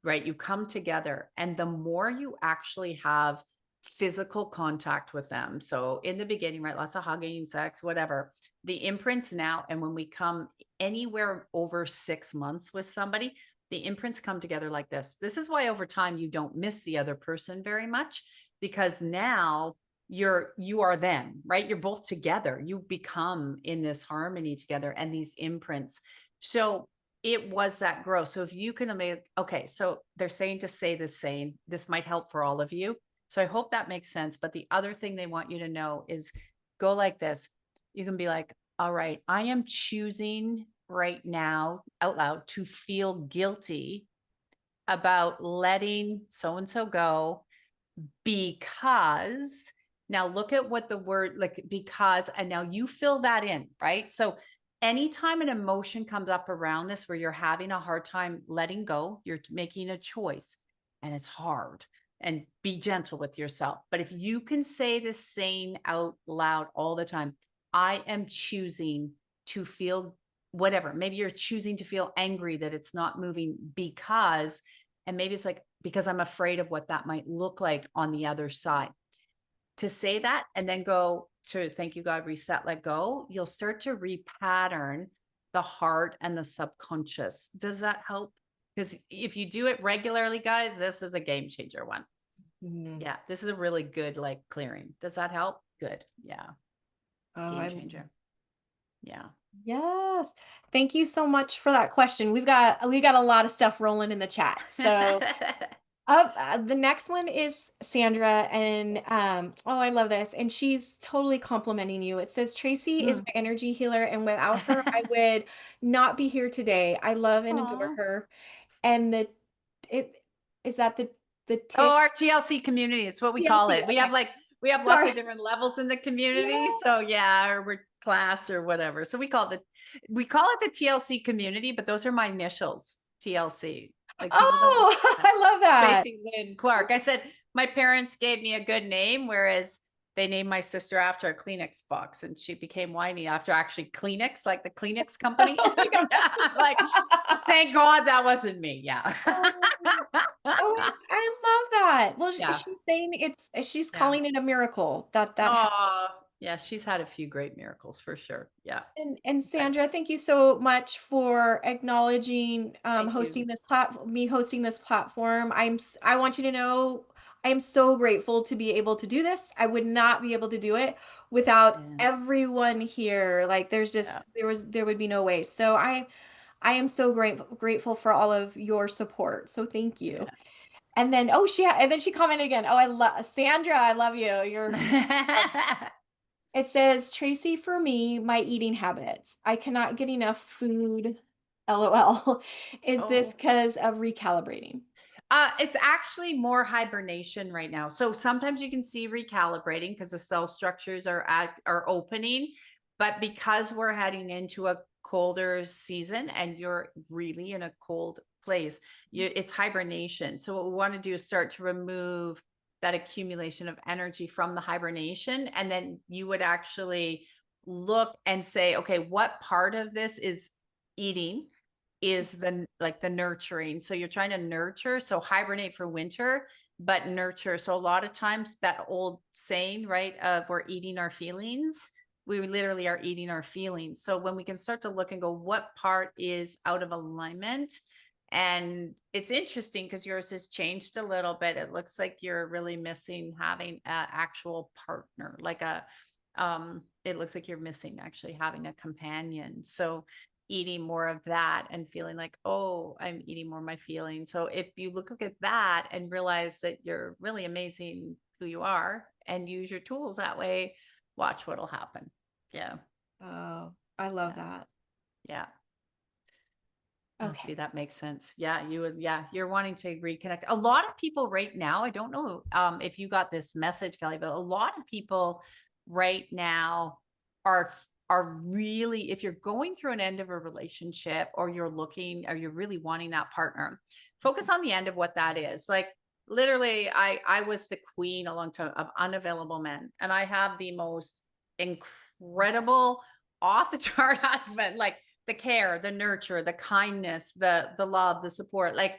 right, you come together, and the more you actually have physical contact with them, so in the beginning, right, lots of hugging, sex, whatever, the imprints now, and when we come anywhere over 6 months with somebody, the imprints come together like this is why over time you don't miss the other person very much, because now you are them, right? You're both together. You become in this harmony together, and these imprints. So it was that growth. So if you can make, okay, so they're saying to say this saying, this might help for all of you. So I hope that makes sense. But the other thing they want you to know is, go like this. You can be like, all right, I am choosing right now out loud to feel guilty about letting so and so go, because now look at what the word, like, because, and now you fill that in, right? So anytime an emotion comes up around this where you're having a hard time letting go, you're making a choice, and it's hard, and be gentle with yourself. But if you can say this saying out loud all the time, I am choosing to feel whatever, maybe you're choosing to feel angry that it's not moving because, and maybe it's like, because I'm afraid of what that might look like on the other side. to say that and then go to thank you, God, reset, let go, you'll start to repattern the heart and the subconscious. Does that help? Because if you do it regularly, guys, this is a game changer one. Mhm. Yeah, this is a really good like clearing. Does that help? Good. Yeah. Oh, Game changer. Yeah. yes. Thank you so much for that question. We got a lot of stuff rolling in the chat. So the next one is Sandra, and oh, I love this, and she's totally complimenting you. It says Tracy is Mm. my energy healer, and without her, I would not be here today. I love and adore Aw. her. And it is that the Oh, tick our TLC community. It's what we call TLC. it. Okay, We have lots sorry. of different levels in the community. Yeah. So yeah, or we're class or whatever. So we call it the TLC community, but those are my initials, TLC. Like people don't Oh, I love that. Tracy Lynn Clark. I said my parents gave me a good name, whereas they named my sister after a Kleenex box, and she became whiny after actually Kleenex, like the Kleenex company. Oh my gosh. Like, thank God that wasn't me. Yeah. Oh, oh, I love that. Well, Yeah. she's saying she's Yeah. calling it a miracle that happened. Oh, yeah. She's had a few great miracles for sure. Yeah. And Okay. Sandra, thank you so much for acknowledging Thank you. me hosting this platform. I want you to know I am so grateful to be able to do this. I would not be able to do it without Yeah. everyone here. Like Yeah. there would be no way. So I am so grateful for all of your support. So thank you. And then and then she commented again. Oh, I love Sandra, I love you. Yeah. It says, Tracy, for me, my eating habits. I cannot get enough food. LOL. Is this Oh. because of recalibrating? It's actually more hibernation right now. So sometimes you can see recalibrating because the cell structures are opening, but because we're heading into a colder season and you're really in a cold place, it's hibernation. So what we want to do is start to remove that accumulation of energy from the hibernation, and then you would actually look and say, okay, what part of this is eating? Is like the nurturing. So you're trying to nurture, so hibernate for winter, but nurture. So a lot of times that old saying, right, of we're eating our feelings, we literally are eating our feelings. So when we can start to look and go, what part is out of alignment? And it's interesting because yours has changed a little bit. It looks like you're really missing having an actual partner, like it looks like you're missing actually having a companion. So eating more of that and feeling like, oh, I'm eating more of my feelings. So if you look at that and realize that you're really amazing who you are and use your tools that way, watch what'll happen. Yeah. Oh, I love Yeah. that. Yeah. Oh, see, Okay. that makes sense. Yeah, you're wanting to reconnect. A lot of people right now, I don't know if you got this message, Kelly, but a lot of people right now are are really, if you're going through an end of a relationship or you're looking or you're really wanting that partner, focus on the end of what that is. Like literally, I was the queen a long time of unavailable men, and I have the most incredible off the chart husband. Like the care, the nurture, the kindness, the love, the support. Like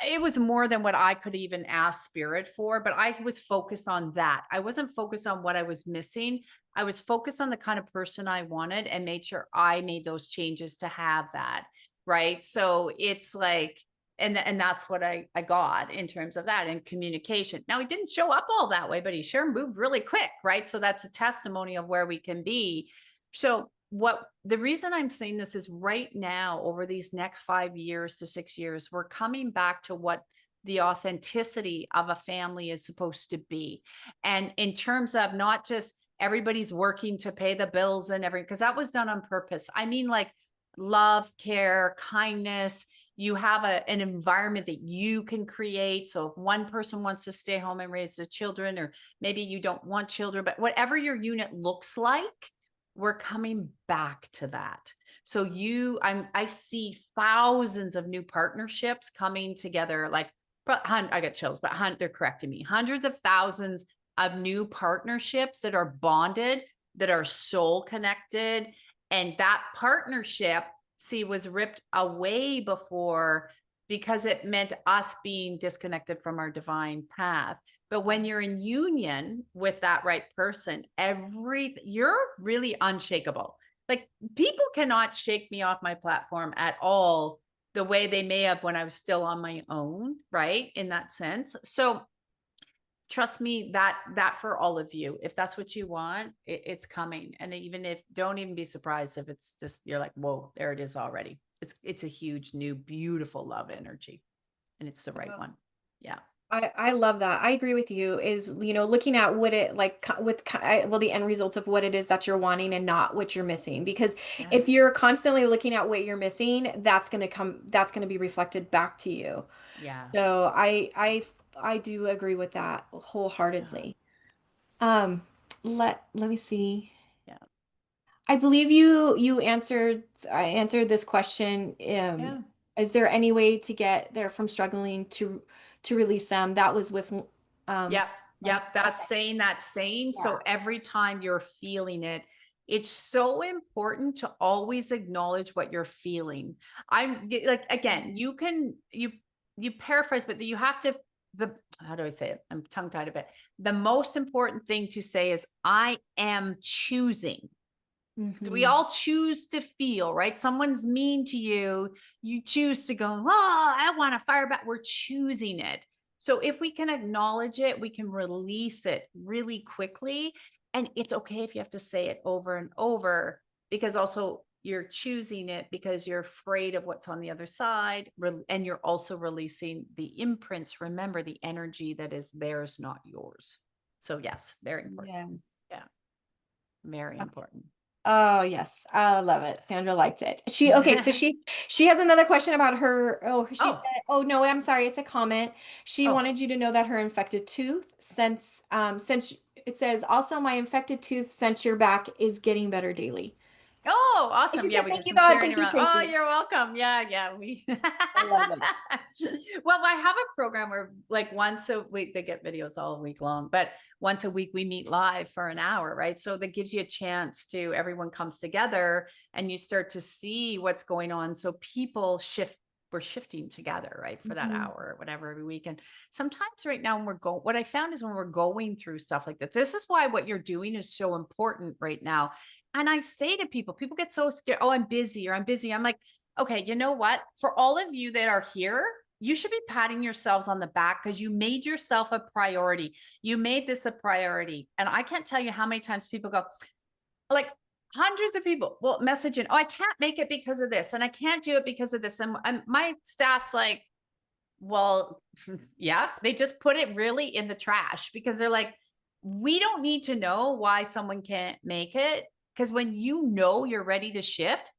it was more than what I could even ask spirit for, but I was focused on that. I wasn't focused on what I was missing. I was focused on the kind of person I wanted and made sure I made those changes to have that. Right. So it's like, and that's what I got in terms of that and communication. Now he didn't show up all that way, but he sure moved really quick. Right. So that's a testimony of where we can be. So what the reason I'm saying this is right now, over these next 5 years to 6 years, we're coming back to what the authenticity of a family is supposed to be. And in terms of not just everybody's working to pay the bills and everything, because that was done on purpose. I mean, like love, care, kindness. You have an environment that you can create. So if one person wants to stay home and raise the children, or maybe you don't want children, but whatever your unit looks like, we're coming back to that. So I see thousands of new partnerships coming together. Like, but I got chills, but they're correcting me. Hundreds of thousands of new partnerships that are bonded, that are soul connected, and that partnership, see, was ripped away before because it meant us being disconnected from our divine path. But when you're in union with that right person, you're really unshakable. Like people cannot shake me off my platform at all the way they may have when I was still on my own, right? In that sense. So trust me, that for all of you, if that's what you want, it's coming. And even if, don't even be surprised if it's just, you're like, whoa, there it is already. It's a huge new beautiful love energy, and it's the right one. Yeah. I love that. I agree with you is, looking at what it like well, the end results of what it is that you're wanting and not what you're missing. Because Yeah. if you're constantly looking at what you're missing, that's going to be reflected back to you. Yeah. So I do agree with that Yeah. wholeheartedly. Um, let me see. Yeah. I believe you answered I answered this question. Yeah. Is there any way to get there from struggling to release them? That was with Yep. like, Yep. That's okay. saying that saying. Yeah. So every time you're feeling it, it's so important to always acknowledge what you're feeling. Like, again, you paraphrase, but you have to, how do I say it? I'm tongue tied a bit. The most important thing to say is, I am choosing. So we Hmm. all choose to feel, right? Someone's mean to you. You choose to go, oh, I want to fire back. We're choosing it. So if we can acknowledge it, we can release it really quickly. And it's okay if you have to say it over and over, because also you're choosing it because you're afraid of what's on the other side. And you're also releasing the imprints. Remember, the energy that is theirs, not yours. So, yes, very important. Yes. Yeah, very important. Oh, yes. I love it. Sandra liked it. Okay, so she has another question about her. Oh, she said, Oh, oh no, I'm sorry, it's a comment. She oh, wanted you to know that her infected tooth since it says also my infected tooth since you're back is getting better daily. oh, And she awesome. Yeah, said, we thank did you, some God. clearing Thank you, around. Oh, Tracy. you're welcome. Yeah, yeah. We I love it. Well, I have a program where like once a week, they get videos all week long, but once a week we meet live for an hour, right? So that gives you a chance to, everyone comes together and you start to see what's going on. So people shift, we're shifting together, right? For that Mhm. hour or whatever every week. And sometimes right now when what I found is when we're going through stuff like that, this is why what you're doing is so important right now. And I say to people get so scared. Oh, I'm busy, or I'm busy. I'm like, okay, you know what? For all of you that are here, you should be patting yourselves on the back because you made yourself a priority. You made this a priority. And I can't tell you how many times people go, like, hundreds of people will message in, oh, I can't make it because of this. And I can't do it because of this. And my staff's like, well, yeah, they just put it really in the trash because they're like, we don't need to know why someone can't make it. Because when you know you're ready to shift,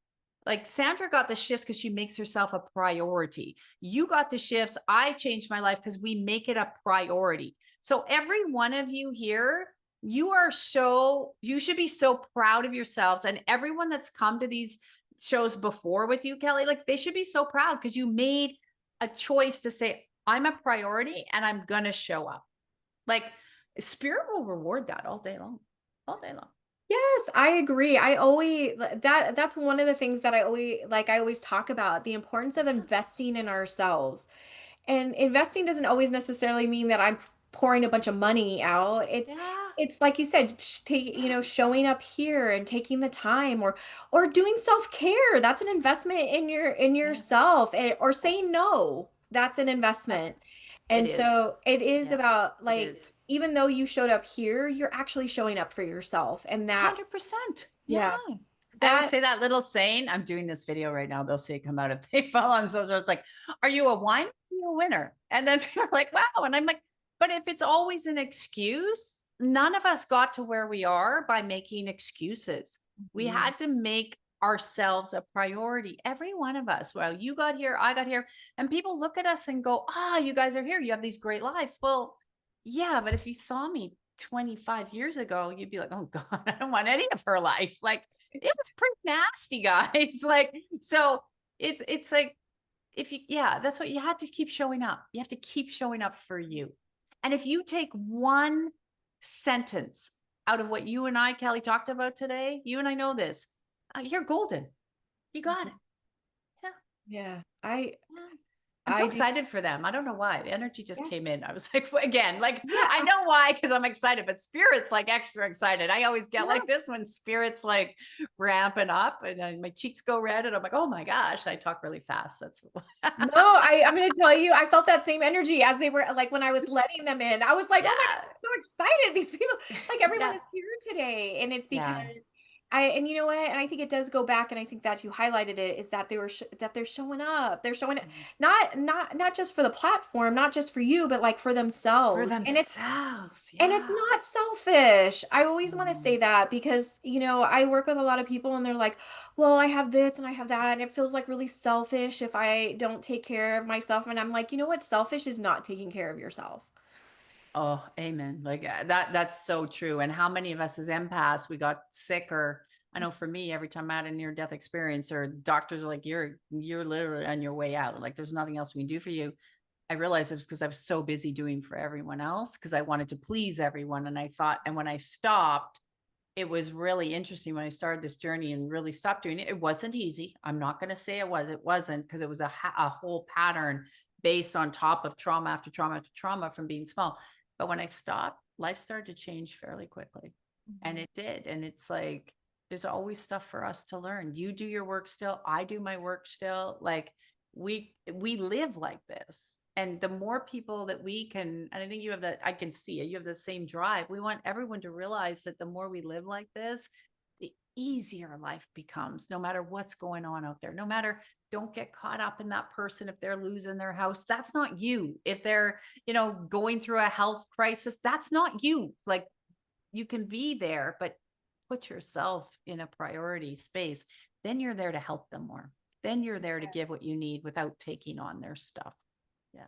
like Sandra got the shifts because she makes herself a priority. You got the shifts. I changed my life because we make it a priority. So every one of you here, you should be so proud of yourselves. And everyone that's come to these shows before with you, Kelly, like they should be so proud because you made a choice to say, I'm a priority and I'm going to show up. Like spirit will reward that all day long, all day long. Yes, I agree. That's one of the things that I always talk about, the importance of investing in ourselves. And investing doesn't always necessarily mean that I'm pouring a bunch of money out. Yeah. It's like you said, showing up here and taking the time or doing self-care. That's an investment in Yes. yourself. Or Yep. saying no. That's an Yep. investment. It And is. so it is Yeah, about it like is. even though you showed up here, you're actually showing up for yourself. And that's 100%. Yeah. yeah. I always That say that little saying. I'm doing this video right now. They'll see it come out if they follow on social. It's like, are you a winner? Are you a winner? And then people are like, wow. And I'm like, but if it's always an excuse, none of us got to where we are by making excuses. We Mhm. had to make ourselves a priority. Every one of us. Well, you got here, I got here. And people look at us and go, ah, you guys are here. You have these great lives. Well, yeah, but if you saw me 25 years ago, you'd be like, oh God, I don't want any of her life. Like it was pretty nasty, guys. Like, so it's like if you, yeah, that's what you had to keep showing up. You have to keep showing up for you. And if you take one sentence out of what you and I, Kelly, talked about today, you and I know this, you're golden. You got it. Yeah. yeah. I Yeah. I'm so I do. excited for them. I don't know why. The energy just Yeah. came in. I was like, again, like Yeah. I know why because I'm excited, but spirit's like extra excited. I always get Yeah. like this when spirit's like ramping up and then my cheeks go red and I'm like, oh my gosh, I talk really fast. That's No, I'm gonna tell you, I felt that same energy as they were like when I was letting them in. I was like, oh my gosh, yeah. I'm so excited. These people, like everyone yeah. is here today. And it's because Yeah. and you know what? And I think it does go back, and I think that you highlighted it, is that that they're showing up. They're showing it Mhm. not just for the platform, not just for you, but like for For themselves. themselves. And it's Yeah. not selfish. I always want to say Mhm. that because, I work with a lot of people and they're like, well, I have this and I have that. And it feels like really selfish if I don't take care of myself. And I'm like, you know what? Selfish is not taking care of yourself. Oh, amen. Like that's so true. And how many of us as empaths, we got sick or I know for me, every time I had a near death experience or doctors are like, you're literally on your way out. Like there's nothing else we can do for you. I realized it was because I was so busy doing for everyone else because I wanted to please everyone. And I thought, and when I stopped, it was really interesting when I started this journey and really stopped doing it. It wasn't easy. I'm not going to say it was. It wasn't because it was a whole pattern based on top of trauma after trauma after trauma from being small. But when I stopped, life started to change fairly quickly. And Mhm. it did. And it's like, there's always stuff for us to learn. You do your work still. I do my work still. Like we live like this. And the more people that we can, and I think you have that, I can see it, you have the same drive. We want everyone to realize that the more we live like this, the easier life becomes, no matter what's going on out there. No matter, don't get caught up in that person if they're losing their house. That's not you. If they're, going through a health crisis, that's not you. Like you can be there, but put yourself in a priority space. Then you're there to help them more. Then you're there to give what you need without taking on their stuff. Yeah.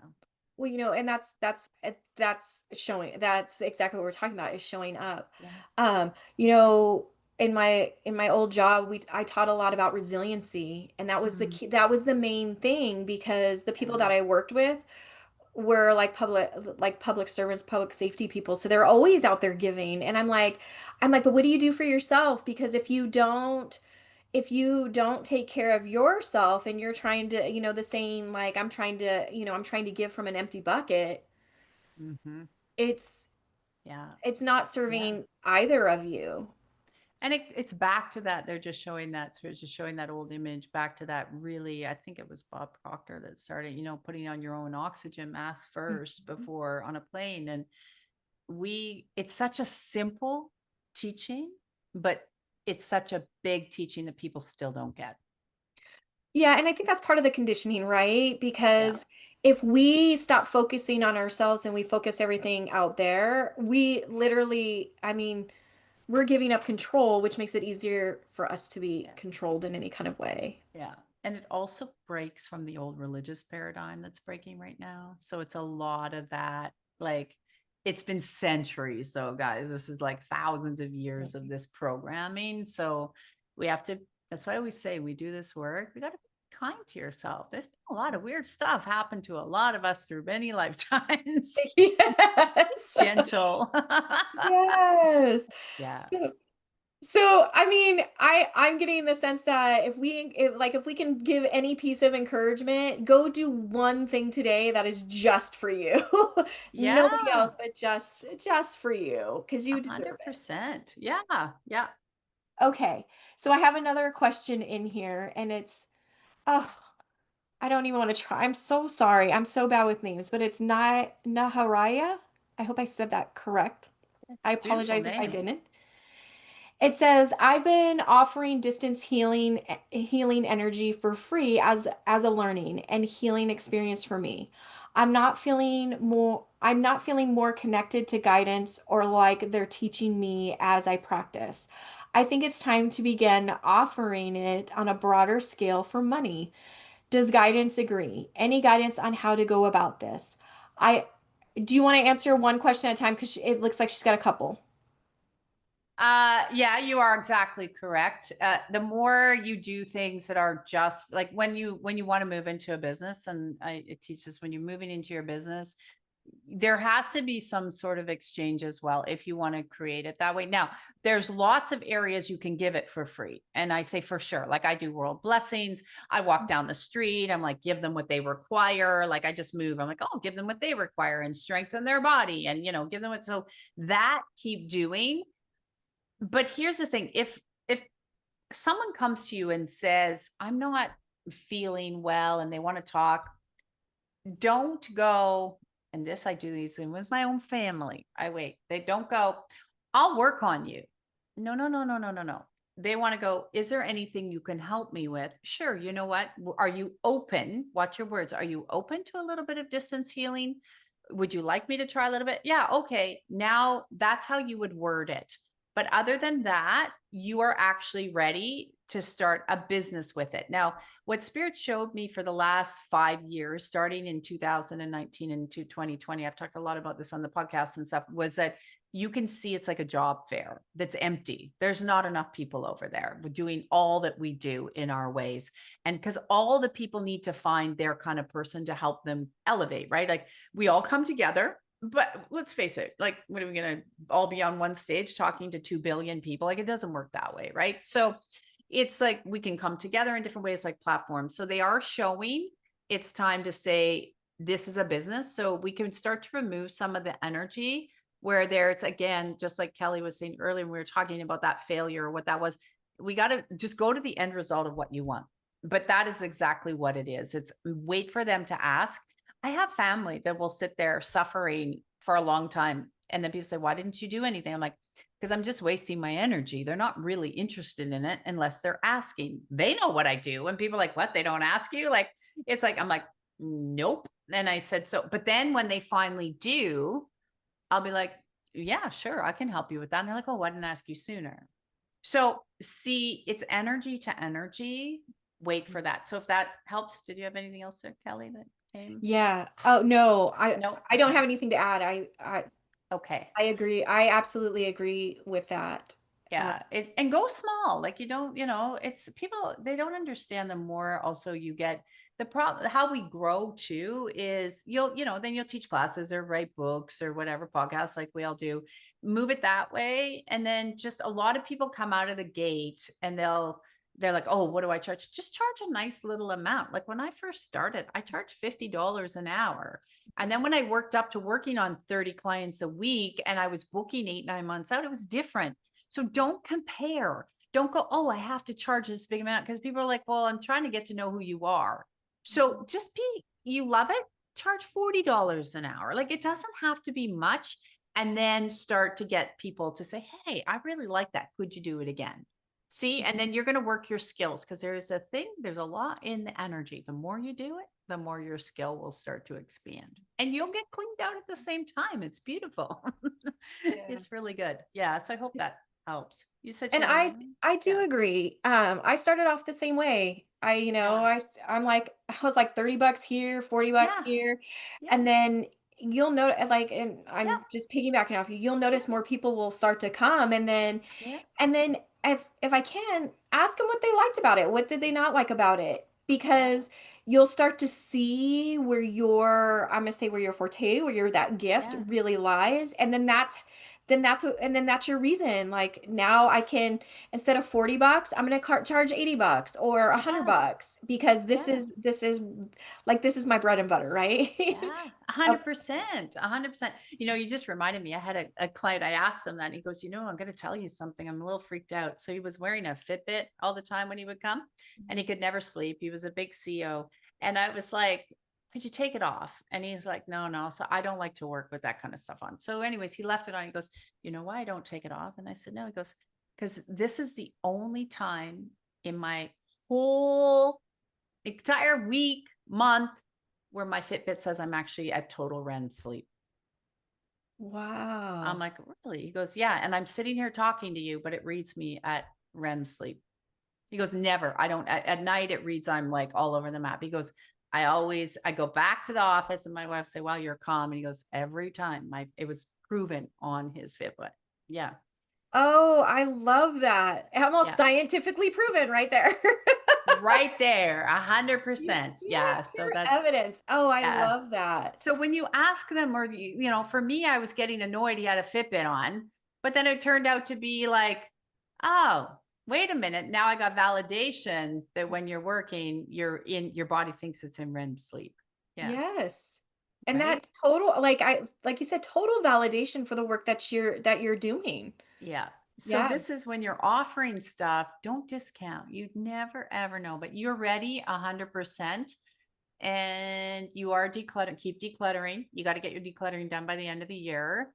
Well, and that's showing, that's exactly what we're talking about, is showing up. Yeah. Um, you know, in my old job, I taught a lot about resiliency, and that was the Mhm. key, that was the main thing, because the people Yeah. that I worked with were like public servants, public safety people. So they're always out there giving. And I'm like, but what do you do for yourself? Because if you don't take care of yourself, and you're trying to, the saying, like, I'm trying to give from an empty bucket, Mhm. it's Yeah. it's not Yeah. serving either of you. And it's back to that. They're just showing that, so it's just showing that old image back to that really, I think it was Bob Proctor that started, putting on your own oxygen mask first Mhm. before on a plane. And it's such a simple teaching, but it's such a big teaching that people still don't get. Yeah, and I think that's part of the conditioning, right? Yeah. Because if we stop focusing on ourselves and we focus everything out there, we literally, I mean, we're giving up control, which makes it easier for us to be Yeah. controlled in any kind of way. Yeah. And it also breaks from the old religious paradigm that's breaking right now. So it's a lot of that. Like it's been centuries. So, guys, this is like thousands of years of this programming. So we have to, that's why I always say we do this work. We got to be kind to yourself. There's been a lot of weird stuff happened to a lot of us through many lifetimes. Yes. Gentle. Yes. yeah. So, I mean, I'm getting the sense that if we can give any piece of encouragement, go do one thing today that is just for you. Nobody Yeah. else, but just for you, because A you deserve hundred it. percent. Yeah. Yeah. Okay. So I have another question in here, and oh, I don't even want to try. I'm so sorry. I'm so bad with names, but it's not Naharaya. I hope I said that correct. I Beautiful apologize if I name. didn't. It says, I've been offering distance healing energy for free as a learning and healing experience for me. I'm not feeling more connected to guidance, or like they're teaching me as I practice. I think it's time to begin offering it on a broader scale for money. Does guidance agree? Any guidance on how to go about this? I Do you want to answer one question at a time, because it looks like she's got a couple. Yeah, you are exactly correct. The more you do things that are just like when you want to move into a business, and it teaches when you're moving into your business, there has to be some sort of exchange as well if you want to create it that way. Now, there's lots of areas you can give it for free. And I say for sure, like I do world blessings. I walk down the street. I'm like, give them what they require. Like I just move. I'm like, oh, give them what they require and strengthen their body and, give them what. So that keep doing. But here's the thing. If someone comes to you and says, I'm not feeling well and they want to talk, don't go, and this I do these in with my own family. I wait. They don't go, I'll work on you. No, no, no, no, no, no, no. They want to go, is there anything you can help me with? Sure. You know what? Are you open? Watch your words. Are you open to a little bit of distance healing? Would you like me to try a little bit? Yeah. Okay. Now that's how you would word it. But other than that, you are actually ready to start a business with it. Now, what Spirit showed me for the last 5 years, starting in 2019 and to 2020, I've talked a lot about this on the podcast and stuff, was that you can see it's like a job fair that's empty. There's not enough people over there doing all that we do in our ways. And because all the people need to find their kind of person to help them elevate, right? Like we all come together. But let's face it, like, what are we going to all be on one stage talking to 2 billion people? Like, it doesn't work that way, right? So it's like we can come together in different ways, like platforms. So they are showing it's time to say, this is a business. So we can start to remove some of the energy where there's, again, just like Kelly was saying earlier, when we were talking about that failure or what that was, we got to just go to the end result of what you want. But that is exactly what it is. It's wait for them to ask. I have family that will sit there suffering for a long time. And then people say, why didn't you do anything? I'm like, because I'm just wasting my energy. They're not really interested in it unless they're asking. They know what I do. And people are like, what? They don't ask you? Like, it's like, I'm like, nope. And I said, so, but then when they finally do, I'll be like, yeah, sure, I can help you with that. And they're like, oh, why didn't I ask you sooner? So see, it's energy to energy. Wait for that. So if that helps, did you have anything else there, Kelly, that came? Yeah. Oh no, No. I don't Okay. have anything to add. Okay. I agree. I absolutely agree with that. Uh, Yeah. And go small. Like you don't, it's people, they don't understand the more also you get the problem, how we grow too is then you'll teach classes or write books or whatever podcasts like we all do, move it that way. And then just a lot of people come out of the gate and they're like, oh, what do I charge? Just charge a nice little amount. Like when I first started, I charged $50 an hour. And then when I worked up to working on 30 clients a week and I was booking 8, 9 months out, it was different. So don't compare. Don't go, oh, I have to charge this big amount because people are like, well, I'm trying to get to know who you are. So just you love it, charge $40 an hour. Like it doesn't have to be much. And then start to get people to say, hey, I really like that. Could you do it again? See, and then you're going to work your skills because there's a lot in the energy. The more you do it, the more your skill will start to expand and you'll get cleaned out at the same time. It's beautiful. yeah. It's really good. Yeah. So I hope that helps. You said you And had another one? I do Yeah. agree. I started off the same way. Yeah. I'm like I was like $30 here, $40 Yeah. here. Yeah. And then you'll notice like and Yeah. I'm just piggybacking off you. You'll notice more people will start to come Yeah. and then if I can ask them what they liked about it. What did they not like about it? Yeah. Because you'll start to see where I'm gonna say where your forte, where your that gift Yeah. really lies. And then that's your reason. Like now I can instead of $40, I'm gonna charge $80 or a hundred Yeah. bucks because Yeah. this is my bread and butter, right? Yeah, Of- 100%, 100%. You just reminded me, I had a client, I asked him that, and he goes, I'm going to tell you something. I'm a little freaked out. So he was wearing a Fitbit all the time when he would come, and he could never sleep. He was a big CEO. And I was like, could you take it off? And he's like, no, no. So I don't like to work with that kind of stuff on. So anyways, he left it on. He goes, you know why I don't take it off? And I said, no. He goes, because this is the only time in my whole entire week, month, where my Fitbit says I'm actually at total REM sleep. I'm Wow. like, really? He goes, yeah. And I'm sitting here talking to you, but it reads me at REM sleep. He goes, never. I don't, at night it reads, I'm like all over the map. He goes, I go back to the office and my wife say, well, you're calm. And he goes, every time it was proven on his Fitbit. Yeah. Oh, I love that. Almost Yeah. scientifically proven right there. right there, Yeah, 100%. yeah, Yeah. So pure that's, evidence. Oh, I yeah. love that. So when you ask them, or, for me, I was getting annoyed he had a Fitbit on, but then it turned out to be like, oh, wait a minute. Now I got validation that when you're working, your body thinks it's in REM sleep. Yeah. Yes. And Right. that's total, like you said, total validation for the work that you're doing. Yeah. So Yeah. this is when you're offering stuff, don't discount. You'd never ever know, but you're ready 100%. And you are keep decluttering. You got to get your decluttering done by the end of the year.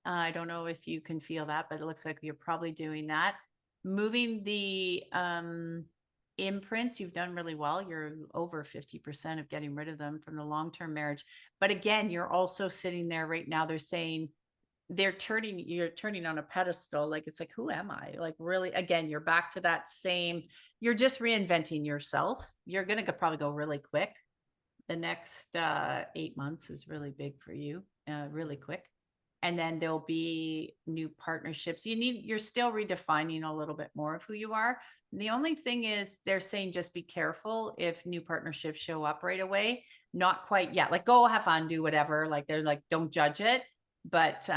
I don't know if you can feel that, but it looks like you're probably doing that. Moving the imprints, you've done really well. You're over 50% of getting rid of them from the long-term marriage. But again, you're also sitting there right now. They're saying you're turning on a pedestal. Like, it's like, who am I? Like, really, again, you're back to that same, you're just reinventing yourself. You're going to probably go really quick. The next 8 months is really big for you, really quick. And then there'll be new partnerships. You're still redefining a little bit more of who you are. The only thing is, they're saying just be careful if new partnerships show up right away. Not quite yet. Like, go have fun, do whatever. Like, they're like, don't judge it. But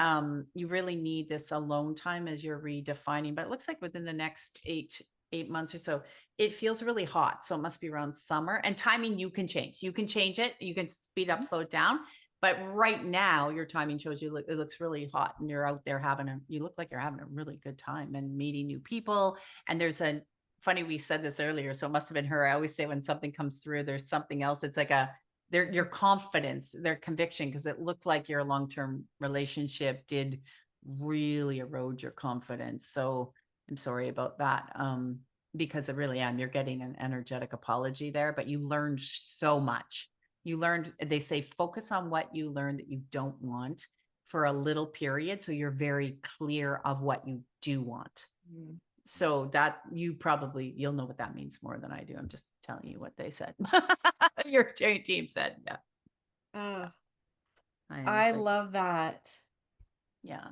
you really need this alone time as you're redefining. But it looks like within the next 8 months or so, it feels really hot. So it must be around summer, and timing you can change. You can change it. You can speed up, slow it down. But right now, your timing shows it looks really hot, and you're out there you look like you're having a really good time and meeting new people. And funny, we said this earlier, so it must have been her. I always say when something comes through, there's something else. It's like your confidence, their conviction, because it looked like your long-term relationship did really erode your confidence. So I'm sorry about that. Because I really am. You're getting an energetic apology there, but you learned so much. They say, focus on what you learned that you don't want for a little period. So you're very clear of what you do want. Mm. So that you'll know what that means more than I do. I'm just telling you what they said. Your team said. Yeah. Oh, I was I like, love that. yeah,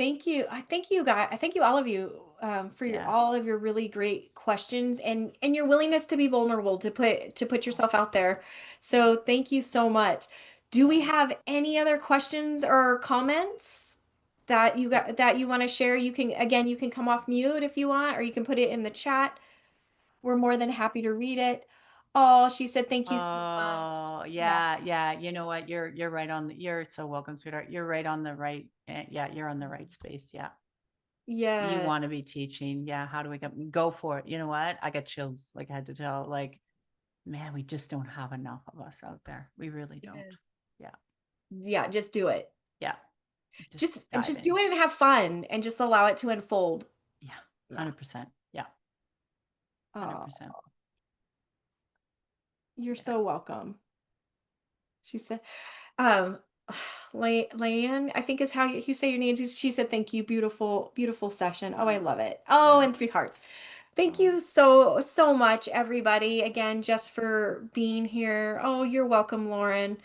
Thank you. I thank you guys. I thank you all of you for yeah, all of your really great questions and your willingness to be vulnerable to put yourself out there. So thank you so much. Do we yeah. have any other questions or comments that you want to share? You can come off mute if you want, or you can put it in the chat. We're more than happy to read it. Oh, she said thank you so much. Oh, Yeah. yeah, yeah. You know what? You're right you're so welcome, sweetheart. You're right on the right. Yeah, you're on the right space. Yeah. You want to Yes. be teaching. Yeah. How do we go for it? You know what? I got chills. Like, I had to tell, like, man, we just don't have enough of us out there. We really don't. Yes. Yeah. Yeah, just do it. Yeah. Just Just dive do in. it and have fun and just allow it to unfold. Yeah. Yeah. 100%. Yeah. Oh, 100%. you're Yeah. so welcome. She said, um, Leanne, I think is how you say your name. She said, thank you. Beautiful, beautiful session. Oh, I Uh, love it. Oh, uh, and three hearts. Thank oh, you so, so much, everybody. Again, just for being here. Oh, you're welcome, Lauren.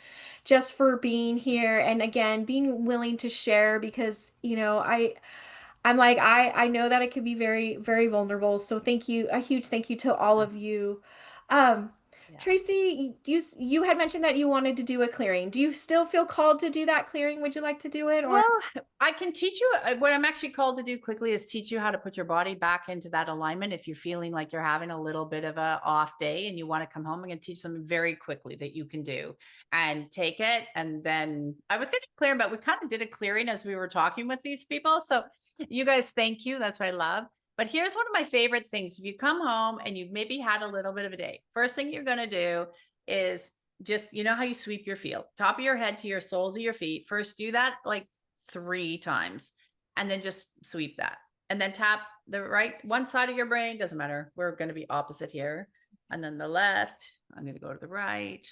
Just for being here. And again, being willing to share because, I'm like, I know that it can be very, very vulnerable. So thank you. A huge thank you to all uh, of you. Um, yeah. Tracy, you had mentioned that you wanted to do a clearing. Do you still feel called to do that clearing? Would you like to do it or? Well, I can teach you what I'm actually called to do quickly is teach you how to put your body back into that alignment. If you're feeling like you're having a little bit of a off day and you want to come home, I'm going to teach something very quickly that you can do and take it. And then I was getting clear, but we kind of did a clearing as we were talking with these people. So you guys, thank you. That's what I love. But here's one of my favorite things. If you come home and you've maybe had a little bit of a day, first thing you're going to do is just, how you sweep your field, top of your head to your soles of your feet. First, do that like 3 times, and then just sweep that. And then tap the right one side of your brain. Doesn't matter. We're going to be opposite here. And then the left. I'm going to go to the right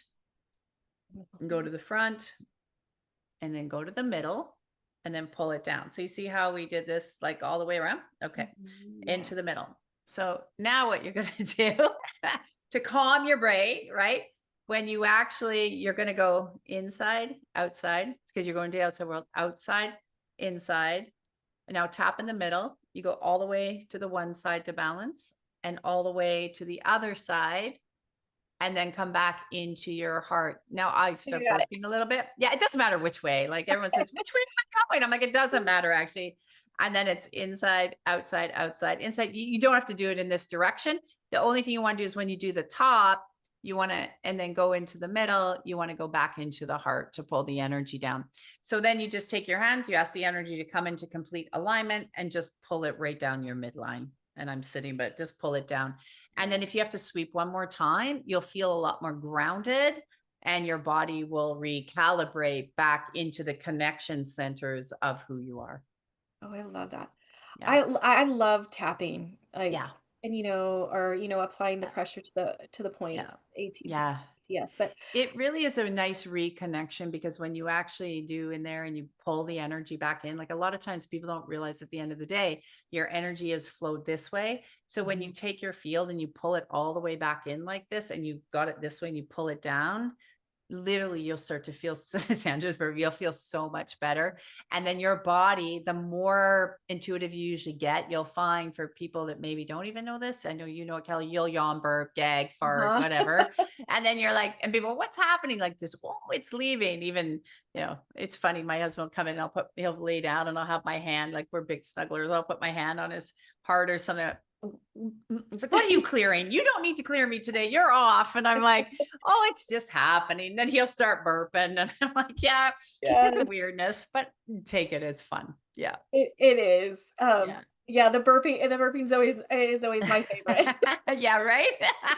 and go to the front and then go to the middle and then pull it down. So you see how we did this like all the way around? Okay. Yeah. Into the middle. So now what you're going to do to calm your brain, right? When you're going to go inside, outside, because you're going to the outside world, outside, inside. And now tap in the middle. You go all the way to the one side to balance, and all the way to the other side, and then come back into your heart. Now I You start got it. burping a little bit. Yeah, it doesn't matter which way. Like everyone says, which way am I going? I'm like, it doesn't matter actually. And then it's inside, outside, outside, inside. You don't have to do it in this direction. The only thing you want to do is when you do the top, you want to, and then go into the middle, you want to go back into the heart to pull the energy down. So then you just take your hands, you ask the energy to come into complete alignment and just pull it right down your midline. And I'm sitting, but just pull it down. And then if you have to sweep one more time, you'll feel a lot more grounded and your body will recalibrate back into the connection centers of who you are. Oh, I love that. Yeah. I love tapping, like, Yeah. and or applying the Yeah. pressure to the Yeah. point, Yeah. yes, but It really is a nice reconnection because when you actually do in there and you pull the energy back in, like a lot of times people don't realize at the end of the day, your energy has flowed this way. So when you Mhm. take your field and you pull it all the way back in like this and you got it this way and you pull it down, literally you'll start to feel Sandra's verb, you'll feel so much better. And then your body, the more intuitive you usually get, you'll find for people that maybe don't even know this. I know you know it, Kelly, you'll yawn, burp, gag, fart, Uh-huh. whatever. And then you're like, and people, what's happening? Like this, oh, it's leaving. Even, it's funny. My husband will come in and he'll lay down and I'll have my hand, like we're big snugglers. I'll put my hand on his heart or something. It's like, what are you clearing? You don't need to clear me today. You're off. And I'm like, oh, it's just happening. Then he'll start burping. And I'm like, yeah, it's a Yes, weirdness, but take it. It's fun. Yeah. it is. Yeah. Yeah, the burping is always my favorite. Yeah. Right.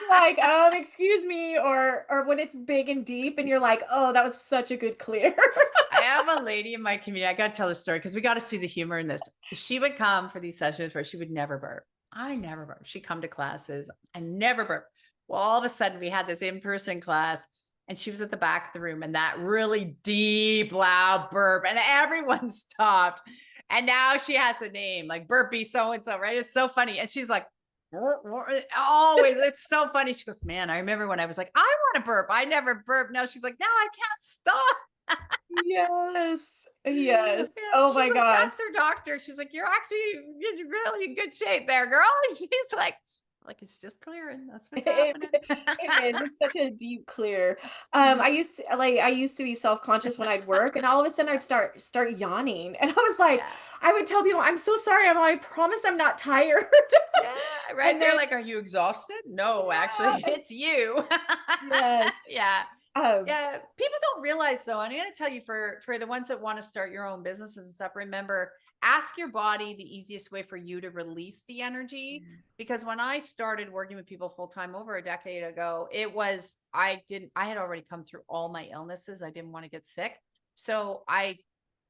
Like, excuse me, or when it's big and deep and you're like, oh, that was such a good clear. I have a lady in my community. I got to tell this story because we got to see the humor in this. She would come for these sessions where she would never burp. I never burp. She'd come to classes. I never burp. Well, all of a sudden we had this in-person class and she was at the back of the room and that really deep, loud burp and everyone stopped. And now she has a name like burpee so-and-so, right? It's so funny. And she's like, always, it's so funny. She goes, man, I remember when I was like, I want to burp. I never burp. Now she's like, no, I can't stop. Yes. Yes. Yeah, Oh she's my like, gosh. that's her doctor. She's like, you're really in good shape there, girl. And she's like, it's just clearing. That's what's It happening. it is. It's such a deep clear. Mhm. I used to be self-conscious when I'd work, and all of a sudden Yeah. I'd start yawning. And I was like, Yeah. I would tell people, I'm so sorry. I promise I'm not tired. Yeah. Right. And They're then like, are you exhausted? No, actually, yeah, it's you. yes. Yeah. Um, Yeah, people don't realize though, and I'm going to tell you for the ones that want to start your own businesses and stuff, remember, ask your body the easiest way for you to release the energy. Because when I started working with people full time over a decade ago, I had already come through all my illnesses. I didn't want to get sick. So I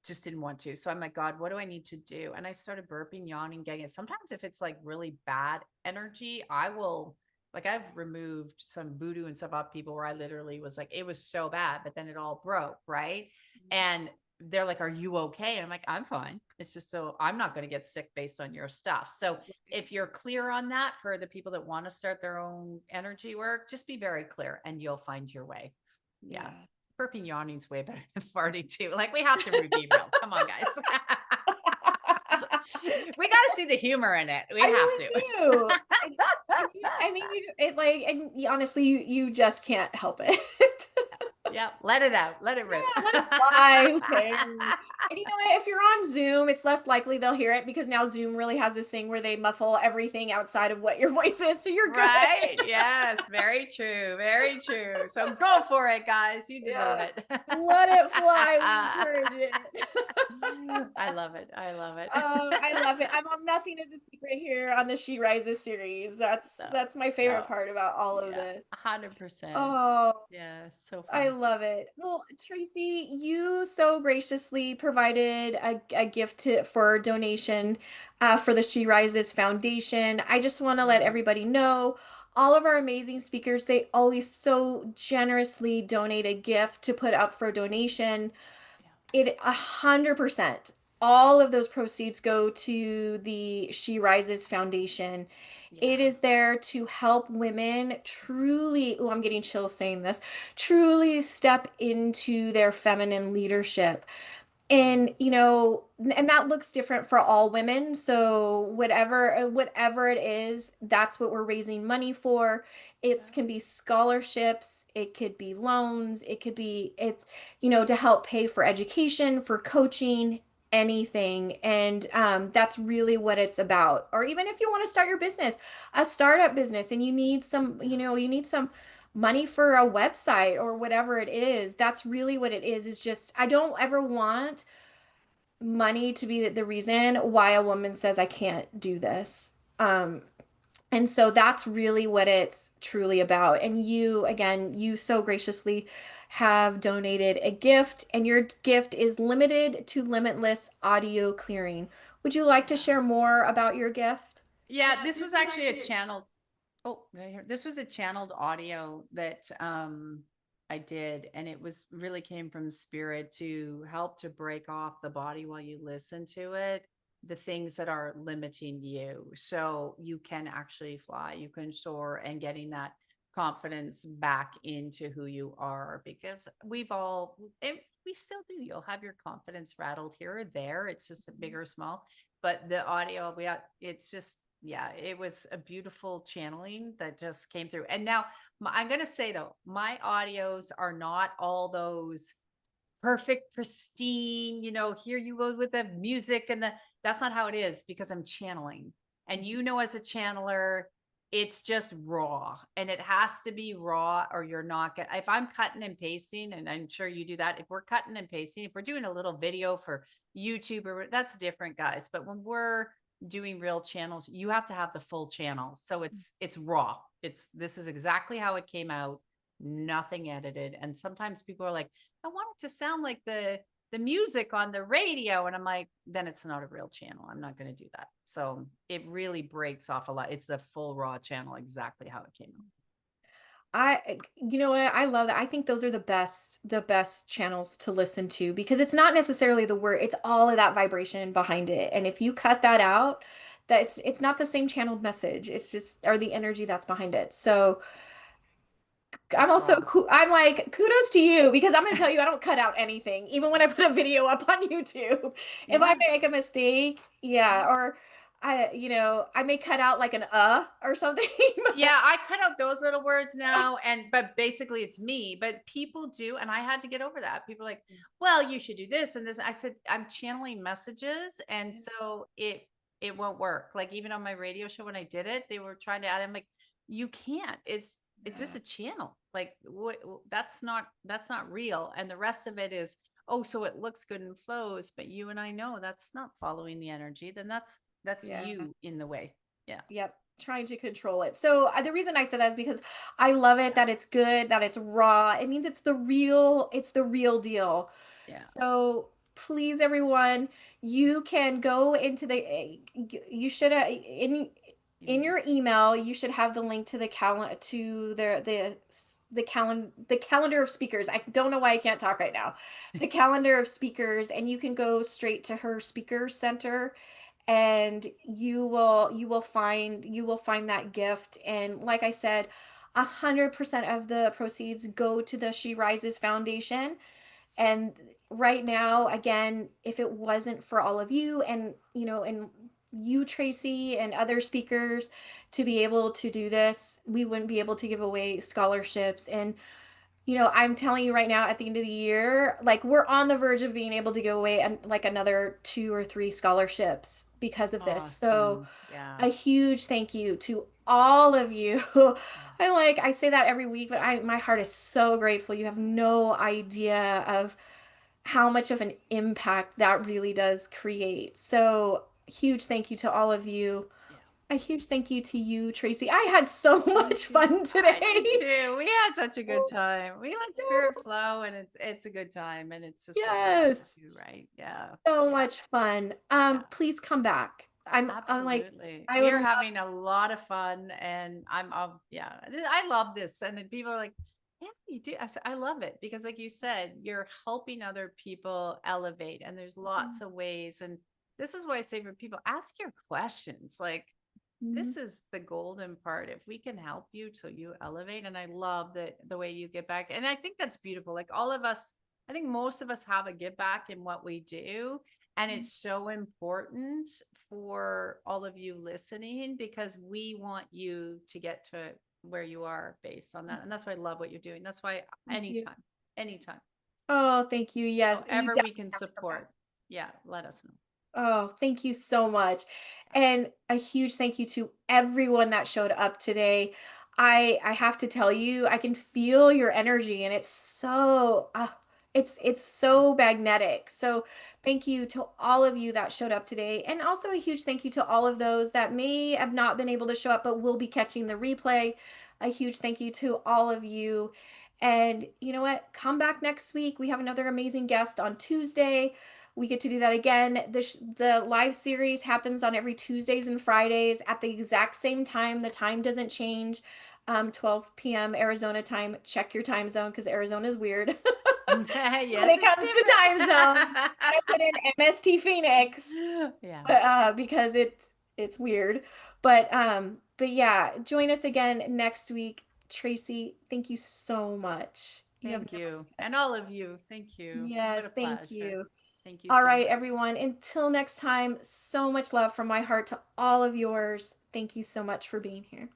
just didn't want to. So I'm like, God, what do I need to do? And I started burping, yawning, gagging. Sometimes if it's like really bad energy, like I've removed some voodoo and stuff off people where I literally was like, it was so bad, but then it all broke. Right. And they're like, are you okay? And I'm like, I'm fine. It's just so I'm not going to get sick based on your stuff. So if you're clear on that for the people that want to start their own energy work, just be very clear and you'll find your way. Yeah. yeah. Burping yawning's way better than farting too. Like we have to be real. Come on, guys. We got to see the humor in it. We I have really to. do. Honestly, you just can't help it. Yeah, let it out. Let it rip. Yeah, let it fly. Who cares? And you know what? If you're on Zoom, it's less likely they'll hear it because now Zoom really has this thing where they muffle everything outside of what your voice is. So you're good. Right? Yes, very true. Very true. So go for it, guys. You deserve Yeah. it. Let it fly. We encourage it. I love it. I love it. I love it. I'm on Nothing is a Secret here on the She Rises series. That's So, that's my favorite no, part about all of yeah, this. 100%. Oh, Yeah, so I fun. love it. Well, Tracy, you so graciously provided a gift for donation for the She Rises Foundation. I just want to let Mhm. everybody know all of our amazing speakers, they always so generously donate a gift to put up for donation. Yeah. 100%. All of those proceeds go to the She Rises Foundation. It Yeah. is there to help women truly, oh, I'm getting chills saying this, truly step into their feminine leadership. And and that looks different for all women. So whatever it is, that's what we're raising money for. It Yeah. can be scholarships, it could be loans, it could be it's to help pay for education, for coaching, anything. And that's really what it's about. Or even if you want to start your business, a startup business, and you need some, Yeah. you need some money for a website or whatever it is. That's really what it is just I don't ever want money to be the reason why a woman says I can't do this. And so that's really what it's truly about. And you, again, you so graciously have donated a gift, and your gift is limited to limitless audio clearing. Would you like to Yeah. share more about your gift? Yeah, this was actually a channel. Oh, right here. This was a channeled audio that I did, and it was really came from spirit to help to break off the body while you listen to it, the things that are limiting you. So you can actually fly, you can soar, and getting that confidence back into who you are, because we've all we still do. You'll have your confidence rattled here or there. It's just a big or small. But the audio, it's just, yeah, it was a beautiful channeling that just came through. And now I'm going to say though, my audios are not all those perfect, pristine, here you go with the music that's not how it is, because I'm channeling. And as a channeler, it's just raw, and it has to be raw or you're not going if I'm cutting and pasting, and I'm sure you do that. If we're cutting and pasting, if we're doing a little video for YouTube or that's different, guys. But when we're doing real channels, you have to have the full channel. So it's raw. This is exactly how it came out, nothing edited. And sometimes people are like, I want it to sound like the music on the radio. And I'm like, then it's not a real channel. I'm not going to do that. So it really breaks off a lot. It's the full raw channel, exactly how it came out. You know what? I love that. I think those are the best channels to listen to because it's not necessarily the word, it's all of that vibration behind it. And if you cut that out, it's not the same channeled message. It's just or the energy that's behind it. So I'm It's also raw. I'm like kudos to you because I'm going to tell you I don't cut out anything even when I put a video up on YouTube. If I Yeah. make a mistake, yeah, or I may cut out like an or something. Yeah, I cut out those little words now, but basically it's me. But people do, and I had to get over that. People are like, well, you should do this and this. I said, I'm channeling messages, and so it won't work. Like even on my radio show when I did it, they were trying to add. I'm like, you can't. It's just a channel. Like that's not real. And the rest of it is, oh, so it looks good and flows, but you and I know that's not following the energy. Then that's Yeah. you in the way. Yeah. Yep, trying to control it. So the reason I said that is because I love it Yeah. that it's good, that it's raw. It means it's the real deal. Yeah. So please, everyone, you can go into you should in Email. your email, you should have the link to the calendar of speakers. I don't know why I can't talk right now. The calendar of speakers, and you can go straight to her speaker center and you will find that gift. And like I said, 100% of the proceeds go to the She Rises Foundation. And right now, again, if it wasn't for all of you and you, Tracy, and other speakers to be able to do this, we wouldn't be able to give away scholarships. And I'm telling you right now, at the end of the year, like we're on the verge of being able to give away like another two or three scholarships because of this. So Awesome. Yeah. a huge thank you to all of you. Yeah. I say that every week, but my heart is so grateful. You have no idea of how much of an impact that really does create. So huge thank you to all of you. Yeah. A huge thank you to you, Tracy. I had so much Thank you. fun I did today. too. We had such a good time. We let spirit flow, and it's a good time, and it's just what we want Yes. to do, right? Yeah. So Yeah. much fun. Yeah. Please come back. I'm like, Absolutely. I We would are love. having a lot of fun, and yeah, I love this. And then people are like, yeah, you do. I said, I love it because like you said, you're helping other people elevate, and there's lots of ways. And this is why I say for people, ask your questions. Like Mhm. this is the golden part. If we can help you so you elevate. And I love that the way you get back. And I think that's beautiful. Like all of us I think most of us have a give back in what we do. And Mm. it's so important for all of you listening because we want you to get to where you are based on that. And that's why I love what you're doing. That's why Thank you. anytime, Oh, thank you. Yes, you however we definitely can have to come back. support. Yeah, let us know. Oh, thank you so much. And a huge thank you to everyone that showed up today. I have to tell you, I can feel your energy and it's so it's so magnetic. So thank you to all of you that showed up today. And also a huge thank you to all of those that may have not been able to show up but will be catching the replay. A huge thank you to all of you. And you know what? Come back next week. We have another amazing guest on Tuesday. We get to do that again. The live series happens on every Tuesdays and Fridays at the exact same time. The time doesn't change. 12 p.m. Arizona time. Check your time zone because Arizona is weird when Yes, it it's comes to time zone. I put in MST Phoenix different. Yeah. because it's weird. But yeah, join us again next week. Tracy, thank you so much. You have Thank no you. idea. And all of you. Thank you. What Yes, a thank pleasure. you. Thank you All so right, much. everyone. Until next time, so much love from my heart to all of yours. Thank you so much for being here.